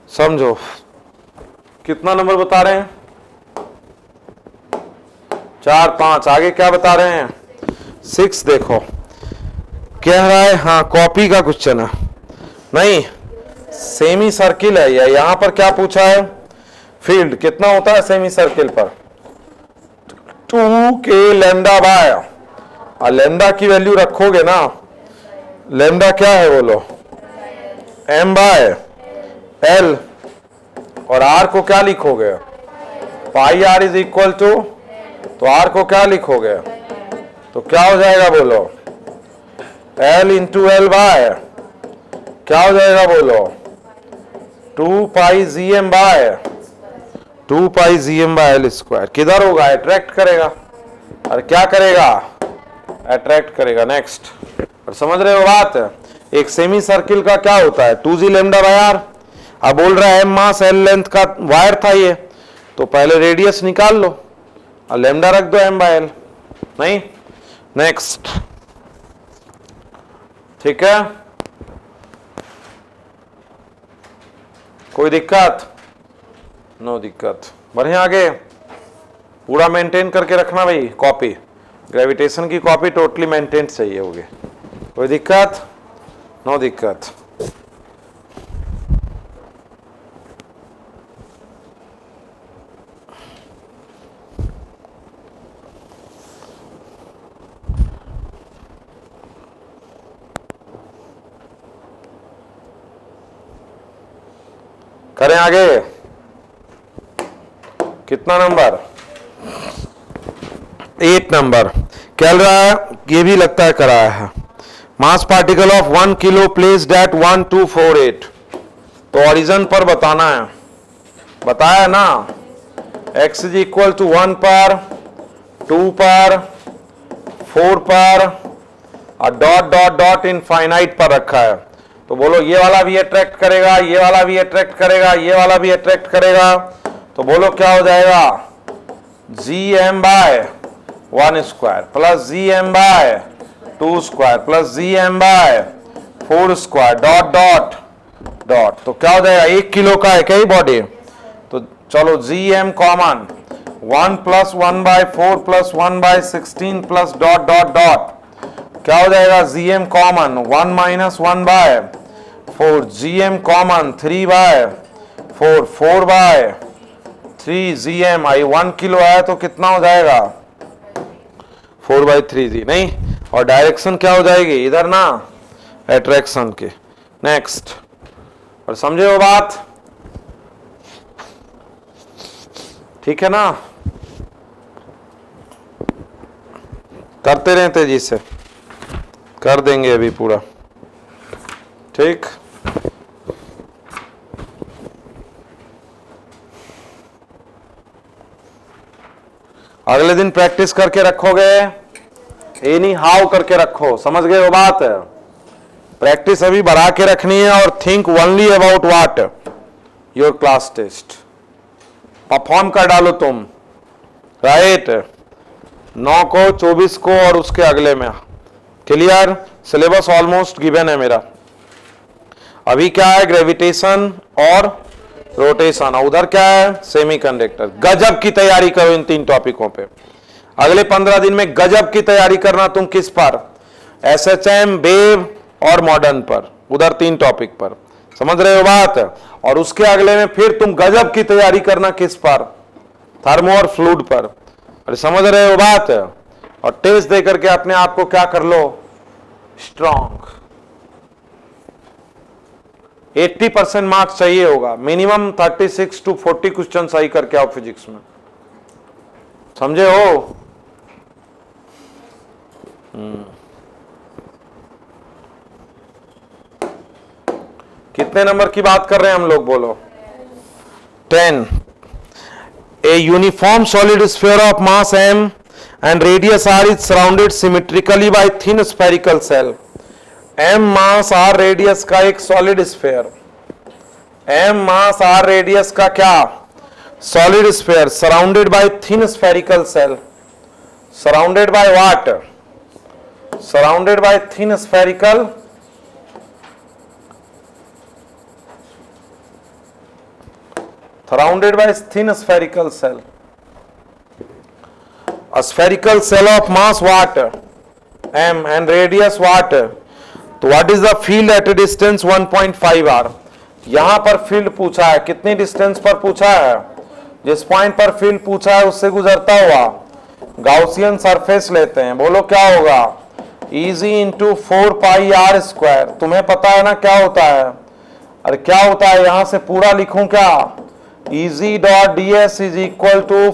समझो। कितना नंबर बता रहे हैं? 4, 5। आगे क्या बता रहे हैं? 6। देखो कह रहा है, हाँ कॉपी का क्वेश्चन है नहीं, सेमी सर्किल है यह। यहां पर क्या पूछा है? फील्ड कितना होता है सेमी सर्किल पर? 2k लैम्डा बाय, और लैम्डा की वैल्यू रखोगे ना, लैम्डा क्या है बोलो? m बाय l, और r को क्या लिखोगे? पाई r इज इक्वल टू, तो r को क्या लिखोगे? तो क्या हो जाएगा बोलो? l इंटू एल बाय, क्या हो जाएगा बोलो? 2 pi gm by, 2 pi gm by l square. किधर होगा? अट्रैक्ट करेगा, और क्या करेगा? अट्रैक्ट करेगा। नेक्स्ट। और समझ रहे हो बात? एक सेमी सर्किल का क्या होता है? 2g lambda bye r। अब बोल रहा है m मास l लेंथ का वायर था ये, तो पहले रेडियस निकाल लो और लैम्डा रख दो m बाय l। नहीं? नेक्स्ट। ठीक है, कोई दिक्कत? नो दिक्कत। बढ़िया। आगे पूरा मेंटेन करके रखना भाई। कॉपी, ग्रेविटेशन की कॉपी टोटली मेंटेन चाहिए होगी। कोई दिक्कत? नो दिक्कत। करें आगे। कितना नंबर? 8 नंबर। कह रहा है, ये भी लगता है कराया है। मास particle of 1 kilo placed at 1248। तो ओरिजिन पर बताना है। बताया ना? x इज इक्वल टू 1 पर, 2 पर, 4 पर, और डॉट डॉट डॉट इनफाइनाइट पर रखा है। तो बोलो ये वाला भी अट्रैक्ट करेगा, ये वाला भी अट्रैक्ट करेगा, ये वाला भी अट्रैक्ट करेगा। तो बोलो क्या हो जाएगा? gm by 1 square plus gm by 2 square plus gm by 4 square dot dot dot. तो क्या हो जाएगा? 1 किलो का है क्या ही बॉडी? तो चलो gm common, 1 plus 1 by 4 plus 1 by 16 plus dot dot dot. क्या हो जाएगा? gm common 1 minus 1 by 4, gm common 3 by 4, 4 by 3 gm। आई 1 किलो आया तो कितना हो जाएगा? 4 बाई 3g। नहीं? और डायरेक्शन क्या हो जाएगी इधर ना? अट्रैक्शन के। नेक्स्ट। और समझे हो बात? ठीक है ना? करते रहें तेजी से, कर देंगे अभी पूरा। ठीक। अगले दिन प्रैक्टिस करके रखोगे, एनी हाउ करके रखो। समझ गए हो बात? प्रैक्टिस अभी बढ़ा के रखनी है और think only about what? Your class test. Perform कर डालो तुम, राइट? 9 को, 24 को और उसके अगले में। क्लियर? सिलेबस ऑलमोस्ट गिवन है मेरा। अभी क्या है, ग्रेविटेशन और रोटेशन, उधर क्या है, सेमीकंडक्टर। गजब की तैयारी करो इन 3 टॉपिकों पे। अगले 15 दिन में गजब की तैयारी करना तुम किस पर, एसएचएम, वेव और मॉडर्न पर, उधर 3 टॉपिक पर। समझ रहे हो बात? और उसके अगले में फिर तुम गजब की तैयारी करना किस पर, थर्मो और फ्लूइड पर। अरे समझ रहे हो बात? और टेस्ट दे करके अपने आप को क्या कर लो, स्ट्रॉन्ग। 80% मार्क्स चाहिए होगा, मिनिमम 36 to 40 क्वेश्चन सही करके आओ फिजिक्स में। समझे हो? कितने नंबर की बात कर रहे हैं हम लोग, बोलो? 10. A uniform solid sphere of mass m and radius r is surrounded symmetrically by thin spherical shell. m mass r radius का एक solid sphere, m mass r radius का क्या, solid sphere, surrounded by thin spherical shell. Surrounded by what, surrounded by thin spherical surrounded by thin spherical cell. A spherical cell of mass what, m, and radius what? तो what is the field at a distance 1.5 r? यहां पर field पूछा है, कितनी distance पर पूछा है, जिस पॉइंट पर फील्ड पूछा है उससे गुजरता हुआ गाउसियन सरफेस लेते हैं। बोलो क्या होगा, E g into 4 pi r square. तुम्हें पता है ना क्या होता है, अरे क्या होता है, यहां से पूरा लिखूं क्या, E g dot d s is equal to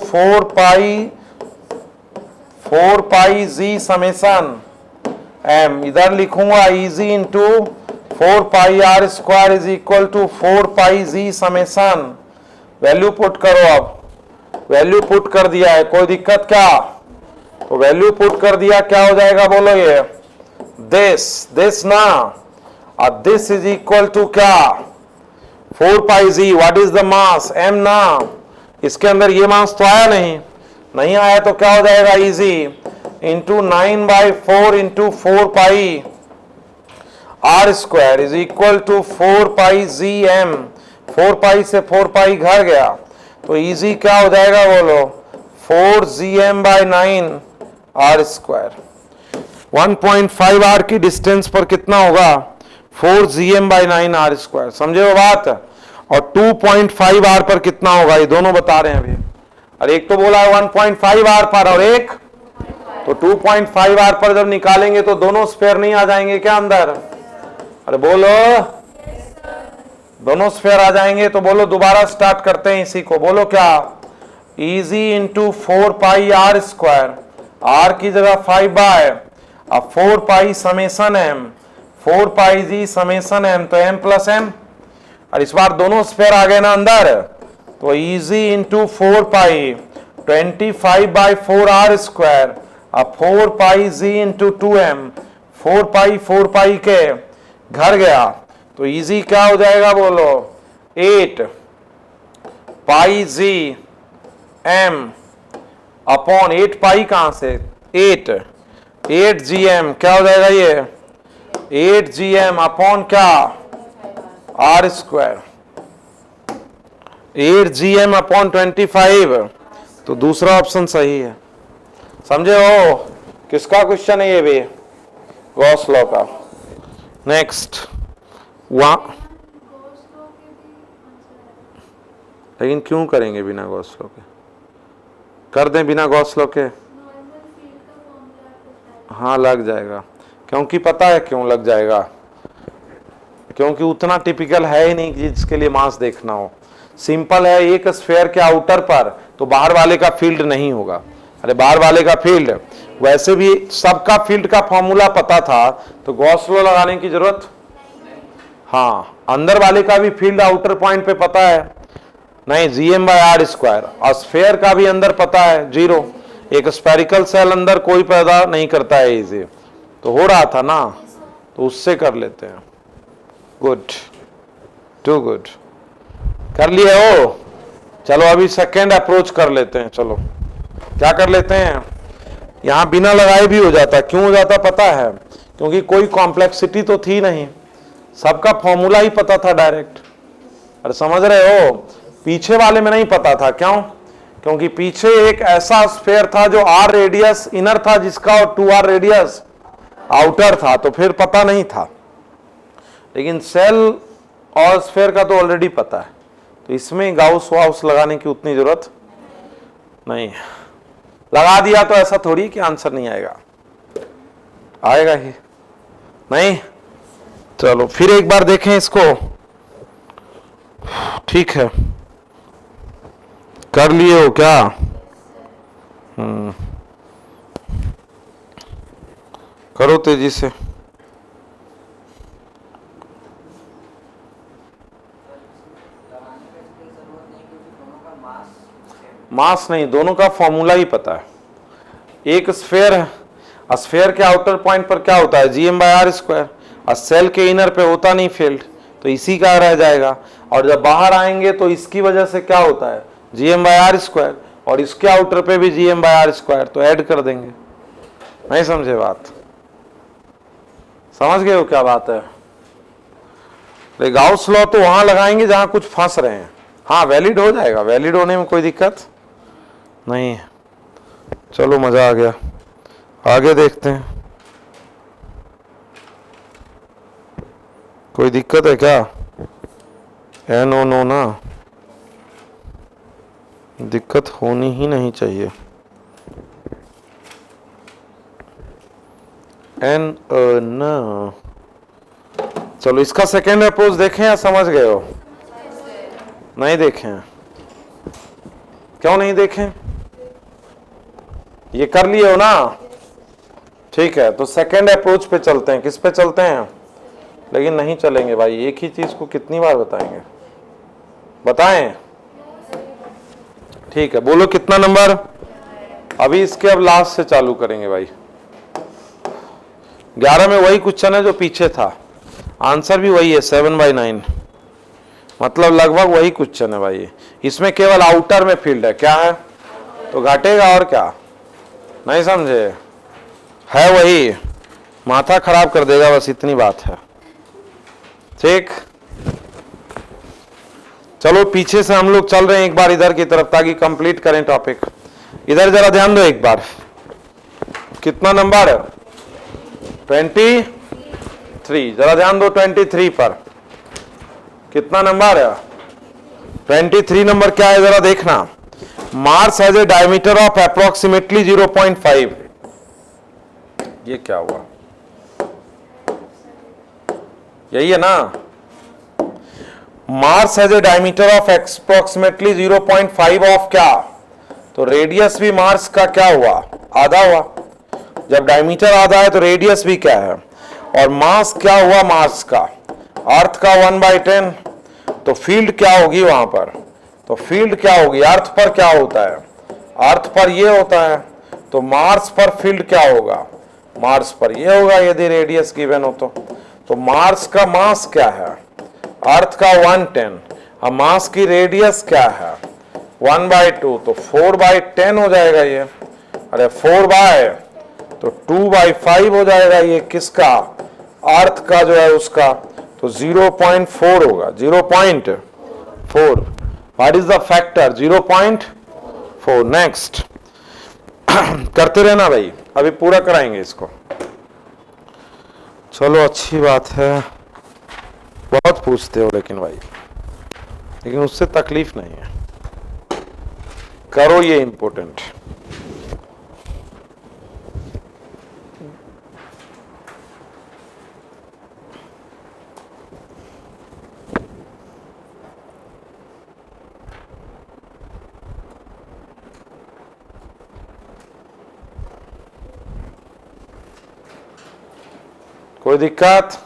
4 pi g summation m. इधर लिखूंगा E g into 4 pi r square is equal to 4 pi g summation. Value put करो, अब वैल्यू पुट कर दिया है, कोई दिक्कत क्या, तो वैल्यू पुट कर दिया, क्या हो जाएगा बोलो, ये दिस ना, अब दिस इज इक्वल टू क्या, 4 pi G, what is the mass, m ना। इसके अंदर ये मास तो आया नहीं आया, तो क्या हो जाएगा, E g into 9/4 into 4 pi r square is equal to 4 pi g m. 4 pi से 4 पाई घर गया, तो इजी क्या हो जाएगा बोलो, 4gm/9 आर स्क्वायर। 1.5 आर की डिस्टेंस पर कितना होगा, 4gm/9 आर स्क्वायर। समझे वो बात? और 2.5 आर पर कितना होगा, ये दोनों बता रहे हैं अभी। अरे एक तो बोला है 1.5 आर पर और एक, तो 2.5 आर पर जब निकालेंगे तो दोनों स्फीयर नहीं आ जाएंगे क्या अंदर, अरे बोलो दोनों स्फीयर आ जाएंगे। तो बोलो दोबारा स्टार्ट करते हैं इसी को, बोलो क्या, E g into 4 pi r square, r की जगह 5 बाय, अब 4 pi summation m, 4 pi g summation m, तो एम प्लस एम। और इस बार दोनों स्फीयर आ गए ना अंदर, तो E g into 4 pi 25/4 r square, अब 4 पाई जी इंटू 2m, 4 पाई के घर गया, तो इजी क्या हो जाएगा बोलो, 8 पाई जी एम अपॉन 8 पाई कहां से, 8 जी एम, क्या हो जाएगा ये 8 जी एम अपॉन क्या, r square, 8 g m upon 25। तो दूसरा ऑप्शन सही है। समझे हो? किसका क्वेश्चन है ये भी, गॉस लॉ का। नेक्स्ट वहां, लेकिन क्यों करेंगे बिना गॉस लॉ के, कर दें बिना गॉस लॉ के, हाँ लग जाएगा। क्योंकि पता है क्यों लग जाएगा, क्योंकि उतना टिपिकल है ही नहीं जिसके लिए मास देखना हो। सिंपल है, एक स्फीयर के आउटर पर तो बाहर वाले का फील्ड नहीं होगा। अरे बाहर वाले का फील्ड, वैसे भी सबका फील्ड का फॉर्मूला पता था, तो गॉस लॉ लगाने की जरूरत, हाँ अंदर वाले का भी फील्ड आउटर पॉइंट पे पता है नहीं, gm/r स्क्वायर। और स्फीयर का भी अंदर पता है 0, एक स्फेरिकल सेल अंदर कोई पैदा नहीं करता है इजी, तो हो रहा था ना, तो उससे कर लेते हैं। गुड, टू गुड, कर लिए हो। चलो अभी सेकेंड अप्रोच कर लेते हैं। चलो क्या कर लेते हैं, यहां बिना लगाए भी हो जाता, क्यों हो जाता पता है, क्योंकि कोई कॉम्प्लेक्सिटी तो थी नहीं, सबका फॉर्मूला ही पता था डायरेक्ट। अरे समझ रहे हो, पीछे वाले में नहीं पता था। क्यों? क्योंकि पीछे एक ऐसा स्फीयर था जो r रेडियस इनर था जिसका, और 2r रेडियस आउटर था, तो फिर पता नहीं था। लेकिन सेल और स्फीयर का तो ऑलरेडी पता है, तो इसमें गाउस वाउस लगाने की उतनी जरूरत नहीं है। लगा दिया तो ऐसा थोड़ी कि आंसर नहीं आएगा, आएगा ही नहीं। चलो फिर एक बार देखें इसको। ठीक है, कर लिए हो क्या? करो तेजी से। मास नहीं, दोनों का फॉर्मूला ही पता है। एक स्फीयर है, स्फीयर के आउटर पॉइंट पर क्या होता है, gm/r²। और सेल के इनर पे होता नहीं फील्ड, तो इसी का रह जाएगा। और जब बाहर आएंगे तो इसकी वजह से क्या होता है, gm/r², और इसके आउटर पे भी gm/r², तो ऐड कर देंगे। नहीं समझे बात? समझ गए हो क्या बात है? गाउस लॉ तो वहां लगाएंगे जहां कुछ फंस रहे हैं। हाँ, वैलिड हो जाएगा, वैलिड होने में कोई दिक्कत नहीं है। चलो मजा आ गया, आगे देखते हैं। कोई दिक्कत है क्या? नो नो ना, दिक्कत होनी ही नहीं चाहिए। न चलो इसका सेकेंड अप्रोच देखें या समझ गए हो? नहीं देखें? क्यों नहीं देखें? ये कर लिए हो ना? ठीक है, तो सेकेंड अप्रोच पे चलते हैं। किस पे चलते हैं? लेकिन नहीं चलेंगे भाई, एक ही चीज को कितनी बार बताएंगे? बताएं? ठीक है, बोलो कितना नंबर? अभी इसके अब लास्ट से चालू करेंगे भाई। 11 में वही क्वेश्चन है जो पीछे था, आंसर भी वही है, 7/9, मतलब लगभग वही क्वेश्चन है भाई। इसमें केवल आउटर में फील्ड है, क्या है? तो घटेगा और क्या? नहीं समझे? है वही, माथा खराब कर देगा, बस इतनी बात है। ठीक, चलो पीछे से हम लोग चल रहे हैं एक बार इधर की तरफ, ताकि कंप्लीट करें टॉपिक। इधर जरा ध्यान दो एक बार। कितना नंबर है? 23। जरा ध्यान दो 23 पर। कितना नंबर है? 23 नंबर क्या है जरा देखना। Mars has a diameter of approximately 0.5। ये क्या हुआ? यही है ना? Mars has a diameter of approximately 0.5 of क्या? तो रेडियस भी मार्स का क्या हुआ? आधा हुआ। जब डायमीटर आधा है तो रेडियस भी क्या है? और मास क्या हुआ मार्स का? अर्थ का 1/10। तो फील्ड क्या होगी वहां पर? तो फील्ड क्या होगी? अर्थ पर क्या होता है? अर्थ पर ये होता है। तो मार्स पर फील्ड क्या होगा? मार्स पर ये होगा, यदि रेडियस गिवन हो तो मार्स का मास क्या है? अर्थ का 110। अब मास की रेडियस क्या है? 1/2, तो 4/10 हो जाएगा ये। अरे 4 तो 2/5 हो जाएगा ये। किसका? अर्थ का जो है उसका, तो 0.4 होगा। 0.4। What is the factor? 0.4। Next करते रहना भाई, अभी पूरा कराएंगे इसको। चलो अच्छी बात है, बहुत पूछते हो लेकिन भाई, लेकिन उससे तकलीफ नहीं है, करो, ये इंपॉर्टेंट। कोई दिक्कत?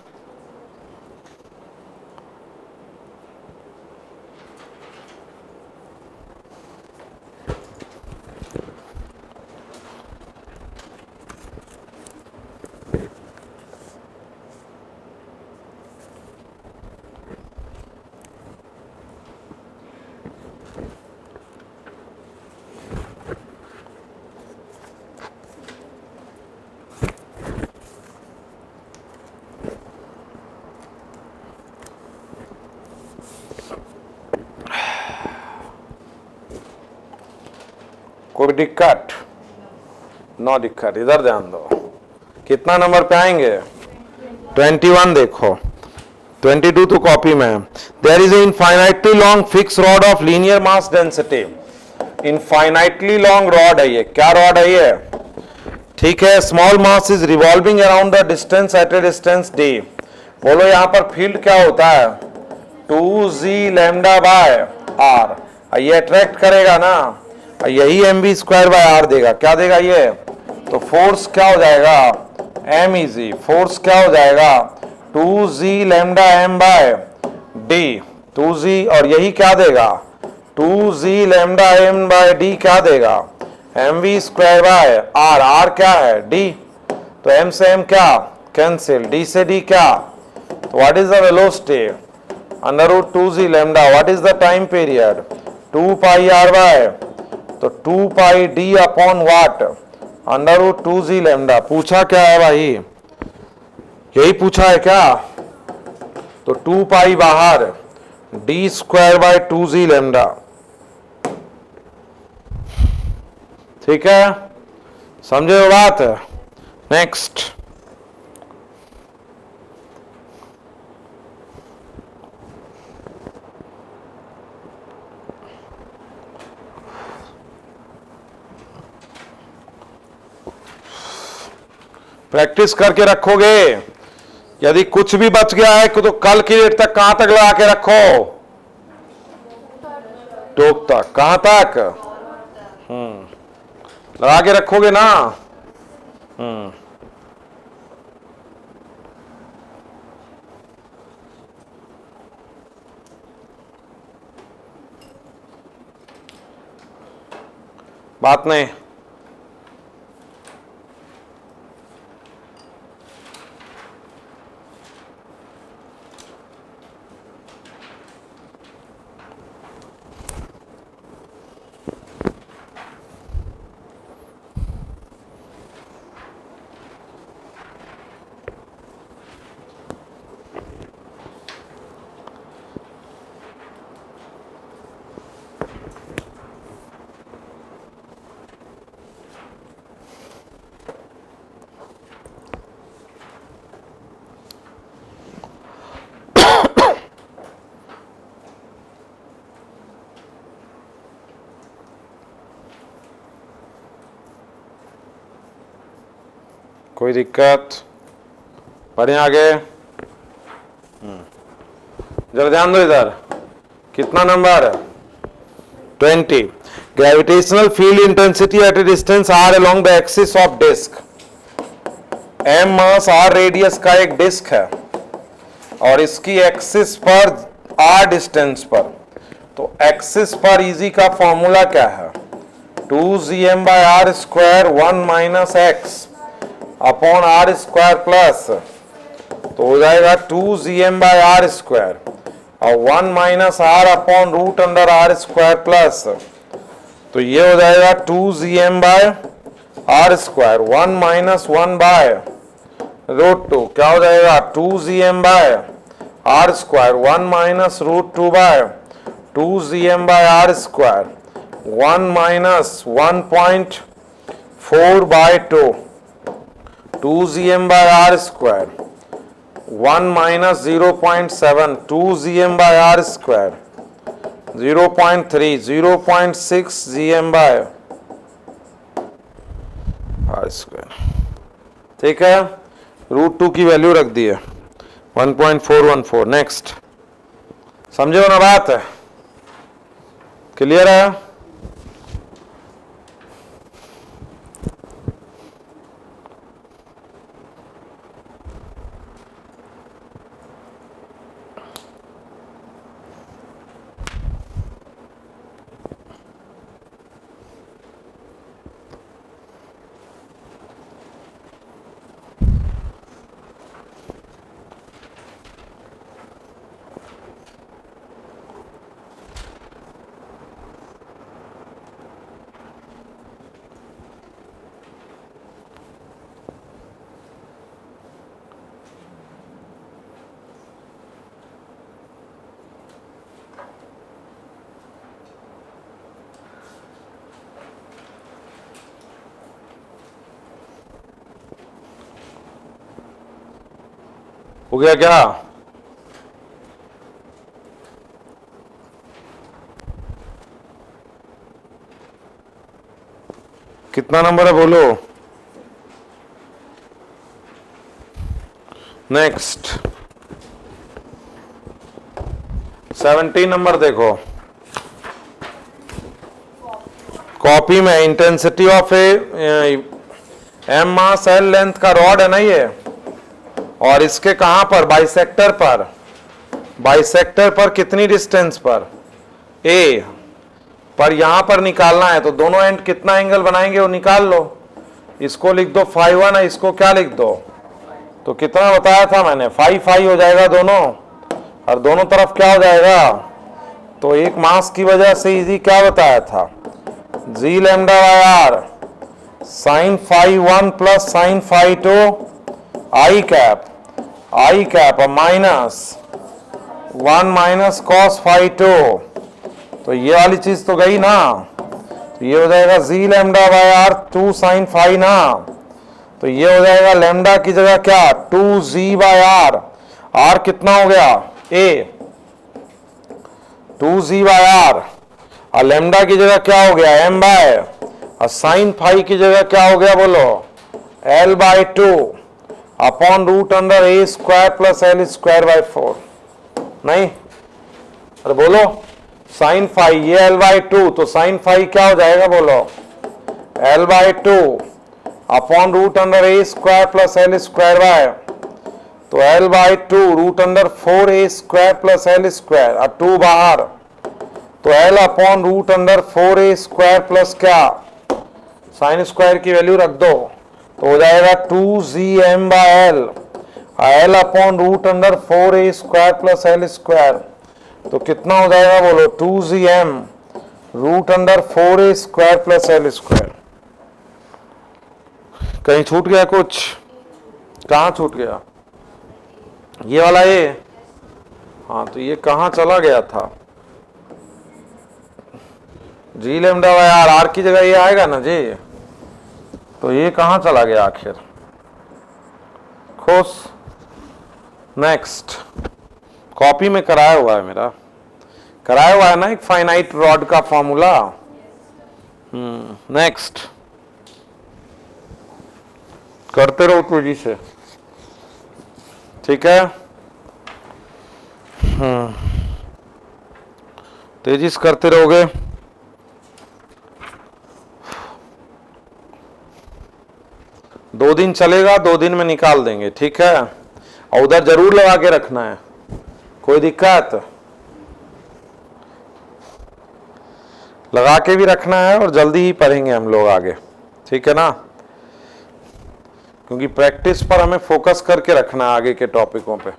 कोई दिक्कत? नो दिक्कत। इधर ध्यान दो, कितना नंबर पे आएंगे? 21 देखो, 22 तो कॉपी में है। There is a infinitely long fix rod of linear mass density. Infinitely long rod है ये। क्या रॉड है ये? ठीक है। Small mass is revolving around the distance at a distance d. बोलो यहां पर फील्ड क्या होता है? 2g lambda by r. ये अट्रैक्ट करेगा ना, यही mv स्क्वायर बाय आर देगा। क्या देगा ये? तो फोर्स क्या हो जाएगा? m easy. फोर्स क्या हो जाएगा? 2g lambda m bye D. 2g और यही क्या देगा? 2g lambda m bye D क्या देगा? mv square by r. R क्या है? डी। तो m से m क्या कैंसिल, d से d क्या? तो what is the velocity? Under root 2g lambda. What is the time period? 2 pi r by, तो 2 pi d upon what? Under root 2g lambda. पूछा क्या है भाई? यही पूछा है क्या? तो 2 पाई बाहर, D square by 2g lambda. ठीक है, समझे वो बात? नेक्स्ट, प्रैक्टिस करके रखोगे। यदि कुछ भी बच गया है तो कल की डेट तक कहां तक लगा के रखो? टोक तक। कहां तक? लगा के रखोगे ना? बात नहीं। कोई दिक्कत? पढ़े आगे। जरा ध्यान दो इधर, कितना number? 20। Gravitational field intensity at a distance r along the axis of disc. m mass r radius का एक डिस्क है और इसकी एक्सिस पर r डिस्टेंस पर। तो एक्सिस पर इजी का फॉर्मूला क्या है? 2gm by r square 1 minus x upon r square plus, तो हो जाएगा 2gm बाय आर स्क्वायर और 1 minus r upon root under r square plus, तो ये हो जाएगा 2gm by r square 1 minus 1 by root 2। क्या हो जाएगा? 2gm by r square 1 minus root 2 by 2gm by r square 1 minus 1.4 by 2। 2gm by r square 1 minus 0.7, 2gm by r square 0.3, 0.6 gm by r square. ठीक है, root 2 की value रख दी है 1.414। Next, समझे हो ना बात? क्लियर है? हो गया क्या? कितना नंबर है बोलो? नेक्स्ट 17 नंबर देखो। कॉपी में intensity of a m mass l length का रॉड है ना ये, और इसके कहां पर? बाइसेक्टर पर। बाइसेक्टर पर कितनी डिस्टेंस पर? ए पर यहां पर निकालना है, तो दोनों एंड कितना एंगल बनाएंगे वो निकाल लो। इसको लिख दो φ1 है, इसको क्या लिख दो? तो कितना बताया था मैंने? φ हो जाएगा दोनों, और दोनों तरफ क्या हो जाएगा? तो एक मास की वजह से इजी क्या बताया था? G lambda by r sine φ1 plus sine φ2 i cap minus 1 minus cos φ2। तो ये वाली चीज तो गई ना, तो ये हो जाएगा g lambda by r 2 sine phi ना। तो ये हो जाएगा लैम्डा की जगह क्या? 2g by r. आर कितना हो गया? ए 2g बाय आर, और लैम्डा की जगह क्या हो गया? m बाय, और साइन फाई की जगह क्या हो गया बोलो? l by 2 upon root under a square plus l square by 4। नहीं, अरे बोलो साइन फाई, ये l बाय 2, तो साइन फाई क्या हो जाएगा बोलो? l by 2 upon root under a square plus l square by, तो l by 2 root under 4a square plus l square, और 2 बाहर, तो l upon root under 4a square plus क्या? साइन स्क्वायर की वैल्यू रख दो, तो हो जाएगा 2gm by l, l upon root under 4a square plus l square, तो कितना हो जाएगा बोलो? 2gm root under 4a square plus l square. कहीं छूट गया कुछ? कहाँ छूट गया? ये वाला ये, हाँ तो ये कहाँ चला गया था? G lambda by r, are की जगह ये आएगा ना जी, तो ये कहाँ चला गया आखिर? खुश। नेक्स्ट, कॉपी में कराया हुआ है, मेरा कराया हुआ है ना एक फाइनाइट रॉड का फॉर्मूला। नेक्स्ट करते रहो तेजी से, ठीक है? तेजी से करते रहोगे। दो दिन चलेगा, 2 दिन में निकाल देंगे, ठीक है? और उधर जरूर लगा के रखना है, कोई दिक्कत? लगा के भी रखना है, और जल्दी ही पढ़ेंगे हम लोग आगे, ठीक है ना? क्योंकि प्रैक्टिस पर हमें फोकस करके रखना है, आगे के टॉपिकों पे।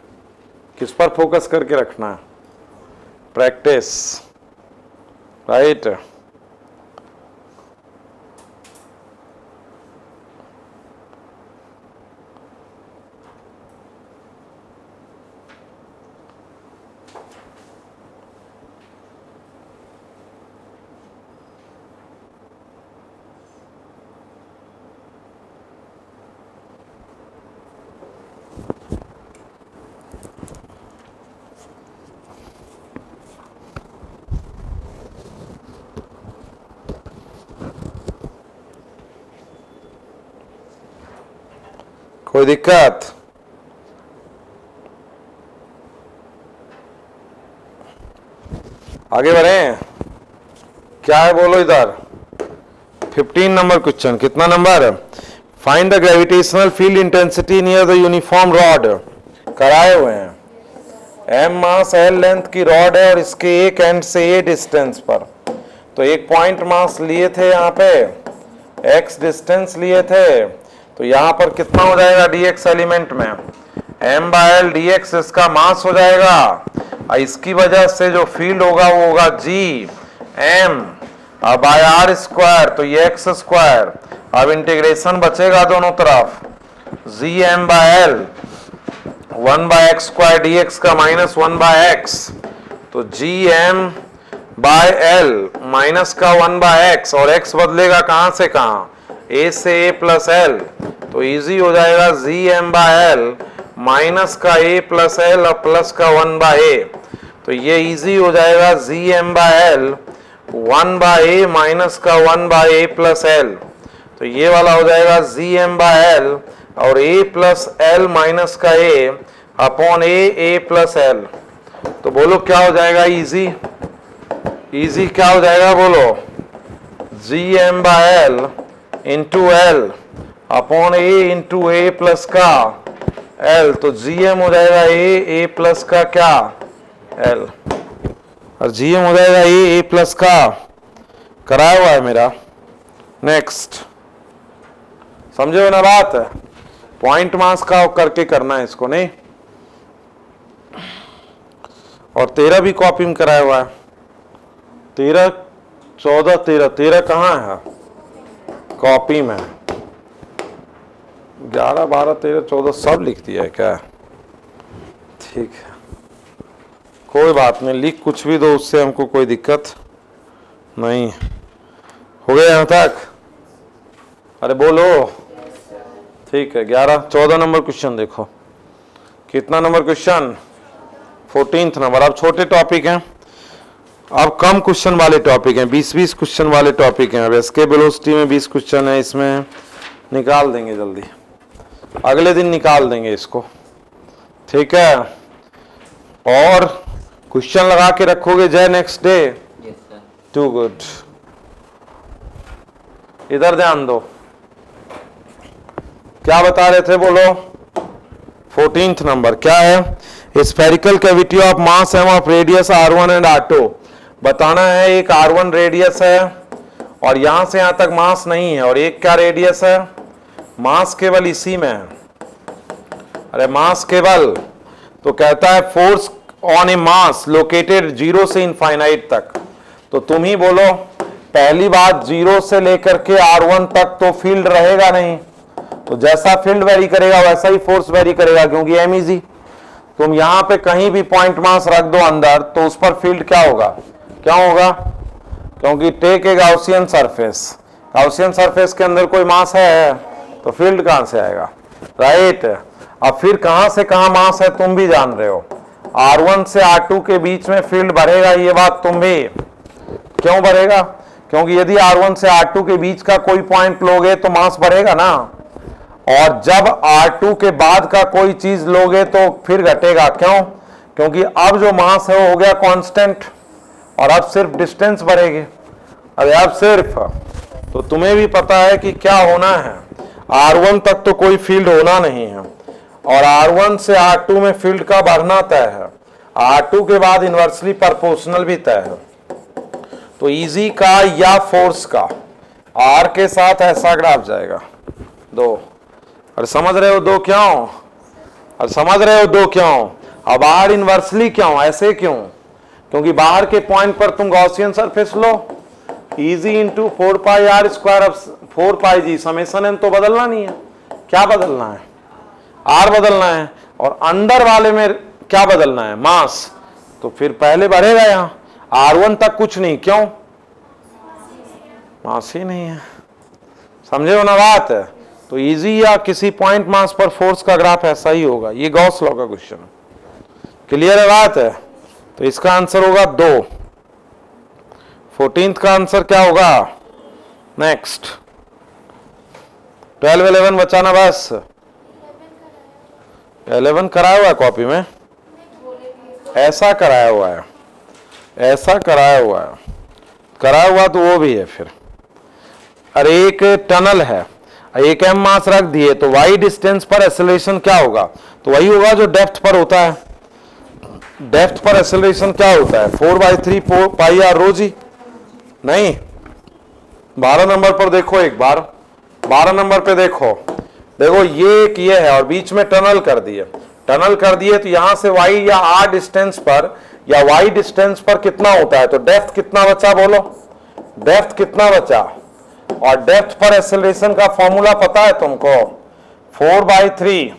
किस पर फोकस करके रखना है? Practice, right? कोई दिक्कत? आगे बढ़े, क्या है बोलो इधर? 15 नंबर क्वेश्चन। कितना number? Find the gravitational field intensity near the uniform rod. कराए हुए हैं। एम मास एल लेंथ की रॉड है, और इसके एक एंड से ए डिस्टेंस पर, तो एक पॉइंट मास लिए थे यहाँ पे, एक्स डिस्टेंस लिए थे, तो यहां पर कितना हो जाएगा dx एलिमेंट में? m बाय एल dx इसका मास हो जाएगा, और इसकी वजह से जो फील्ड होगा वो होगा g m by r square, तो ये एक्स स्क्वायर। अब इंटीग्रेशन बचेगा दोनों तरफ, g m by l 1 by x square dx का माइनस 1 बाय एक्स, तो g m by l minus का 1 बाय एक्स, और x बदलेगा कहां से कहां? a से a प्लस एल, तो इजी हो जाएगा g m by l minus का ए प्लस एल और प्लस का 1/a, तो ये इजी हो जाएगा gm/l 1/a माइनस का 1/a प्लस एल, तो ये वाला हो जाएगा gm/l और a प्लस एल माइनस का a upon a plus l. तो बोलो क्या हो जाएगा इजी, इजी क्या हो जाएगा बोलो, gm/l into L upon a into a plus का l, तो gm हो जाएगा a प्लस का क्या l, और gm हो जाएगा a प्लस का, कराया हुआ है मेरा। नेक्स्ट, समझे हो ना बात, पॉइंट मास का करके करना है इसको, नहीं। और 13 भी कॉपी में कराया हुआ है, 13 14 13 13 कहाँ है कॉपी में, 11 12 13 14 सब लिख दिया है क्या, ठीक है कोई बात नहीं, लिख कुछ भी दो, उससे हमको कोई दिक्कत नहीं। हो गया यहाँ तक, अरे बोलो, ठीक है। 14 नंबर क्वेश्चन देखो, कितना नंबर क्वेश्चन, 14th नंबर। अब छोटे टॉपिक हैं, अब कम क्वेश्चन वाले टॉपिक हैं, 20-20 क्वेश्चन वाले टॉपिक हैं। अब एसके वेलोसिटी में 20 क्वेश्चन है, इसमें निकाल देंगे जल्दी, अगले दिन निकाल देंगे इसको, ठीक है। और क्वेश्चन लगा के रखोगे जय नेक्स्ट डे, टू गुड। इधर ध्यान दो, क्या बता रहे थे बोलो, 14th नंबर क्या है, spherical cavity of mass m of radius r1 and r2। बताना है एक r1 रेडियस है और यहां से यहां तक मास नहीं है, और एक क्या रेडियस है, मास केवल इसी में है। अरे मास केवल, तो कहता है force on A mass located 0 से इनफाइनाइट तक। तो तुम ही बोलो, पहली बात 0 से लेकर के r1 तक तो फील्ड रहेगा नहीं, तो जैसा फील्ड वेरी करेगा वैसा ही फोर्स वेरी करेगा, क्योंकि m इजी। तुम यहां पे कहीं भी पॉइंट मास रख दो अंदर, तो उस पर फील्ड क्या होगा, क्या होगा, क्योंकि take a Gaussian surface, Gaussian surface के अंदर कोई मास है तो फील्ड कहां से आएगा, राइट। अब फिर कहां से कहां मास है तुम भी जान रहे हो, r1 से r2 के बीच में फील्ड बढ़ेगा, ये बात तुम भी, क्यों बढ़ेगा, क्योंकि यदि r1 से r2 के बीच का कोई पॉइंट लोगे तो मास बढ़ेगा ना, और जब r2 के बाद का कोई चीज लोगे तो फिर घटेगा, क्यों, क्योंकि अब जो मास है वो हो गया कांस्टेंट, और अब सिर्फ डिस्टेंस बढ़ेगी। अरे अब सिर्फ, तो तुम्हें भी पता है कि क्या होना है, r1 तक तो कोई फील्ड होना नहीं है, और r1 से r2 में फील्ड का बढ़ना तय है, r2 के बाद इनवर्सली प्रोपोर्शनल भी तय है। तो इजी का या फोर्स का r के साथ ऐसा ग्राफ जाएगा, दो, और समझ रहे हो दो क्यों, और समझ रहे हो दो क्यों, अब r इनवर्सली क्यों, ऐसे क्यों, क्योंकि बाहर के पॉइंट पर तुम गॉसियन सरफेस लो, इजी इंटू 4πr², अब 4πg समेशन एन तो बदलना नहीं है, क्या बदलना है, r बदलना है, और अंदर वाले में क्या बदलना है, मास, तो फिर पहले बढ़ेगा यहाँ, r1 तक कुछ नहीं, क्यों, मास ही नहीं है, समझे हो ना बात है। तो इजी या किसी पॉइंट मास पर फोर्स का ग्राफ ऐसा ही होगा, ये गॉस लॉ का क्वेश्चन है, क्लियर है बात है। तो इसका आंसर होगा 2, 14th का आंसर क्या होगा, नेक्स्ट 12 11 बचाना बस, 11 कराया हुआ है कॉपी में, ऐसा कराया हुआ है, ऐसा कराया हुआ है, कराया हुआ तो वो भी है फिर। अरे एक टनल है, एक m मास रख दिए, तो y डिस्टेंस पर एक्सेलरेशन क्या होगा, तो वही होगा जो डेप्थ पर होता है, डेप्थ पर एक्सेलरेशन क्या होता है, 4/3 πr rho g, नहीं। 12 नंबर पर देखो एक बार, 12 नंबर पे देखो, देखो ये एक ये है और बीच में टनल कर दिए, टनल कर दिए, तो यहां से y या r डिस्टेंस पर या y डिस्टेंस पर कितना होता है, तो डेप्थ कितना बचा बोलो, डेप्थ कितना बचा, और डेप्थ पर एक्सेलरेशन का फॉर्मूला पता है तुमको, 4/3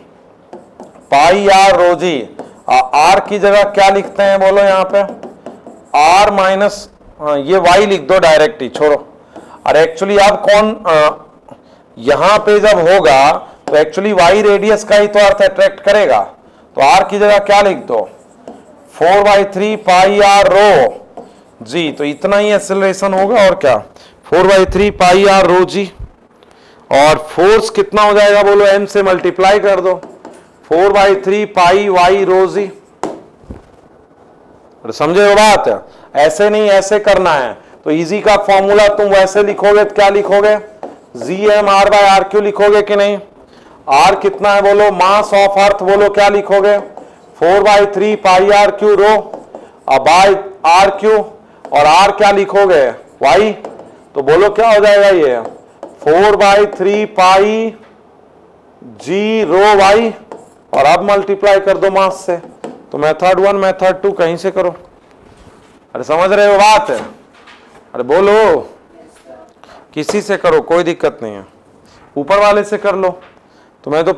πr rho g, r की जगह क्या लिखते हैं बोलो यहाँ पे, r माइनस, ये y लिख दो डायरेक्ट ही, छोड़ो। और एक्चुअली अब कौन, यहां पे जब होगा तो एक्चुअली वाई रेडियस का ही तो अर्थ अट्रैक्ट करेगा। तो आर की जगह क्या लिख दो, 4/3 पाई आर रो जी। तो इतना ही एक्सेलरेशन होगा और क्या, 4/3 पाई आर रो जी। और फोर्स कितना हो जाएगा बोलो, m से मल्टीप्लाई कर दो, 4/3 पाई वाई रो जी। समझे वो बात, ऐसे नहीं ऐसे करना है। तो इजी का फॉर्मूला तुम वैसे लिखोगे तो क्या लिखोगे, GmR/RQ लिखोगे कि नहीं। R कितना है बोलो, मास ऑफ अर्थ बोलो, क्या लिखोगे, 4/3 pi r q rho by r q. और R क्या लिखोगे, Y। तो बोलो क्या हो जाएगा ये, 4/3 पाई जी रो Y। और अब मल्टीप्लाई कर दो मास से। तो मेथड 1 मेथड 2 कहीं से करो। अरे समझ रहे हो बात है, अरे बोलो, किसी से करो कोई दिक्कत नहीं है, ऊपर वाले से कर लो। तुम्हें तो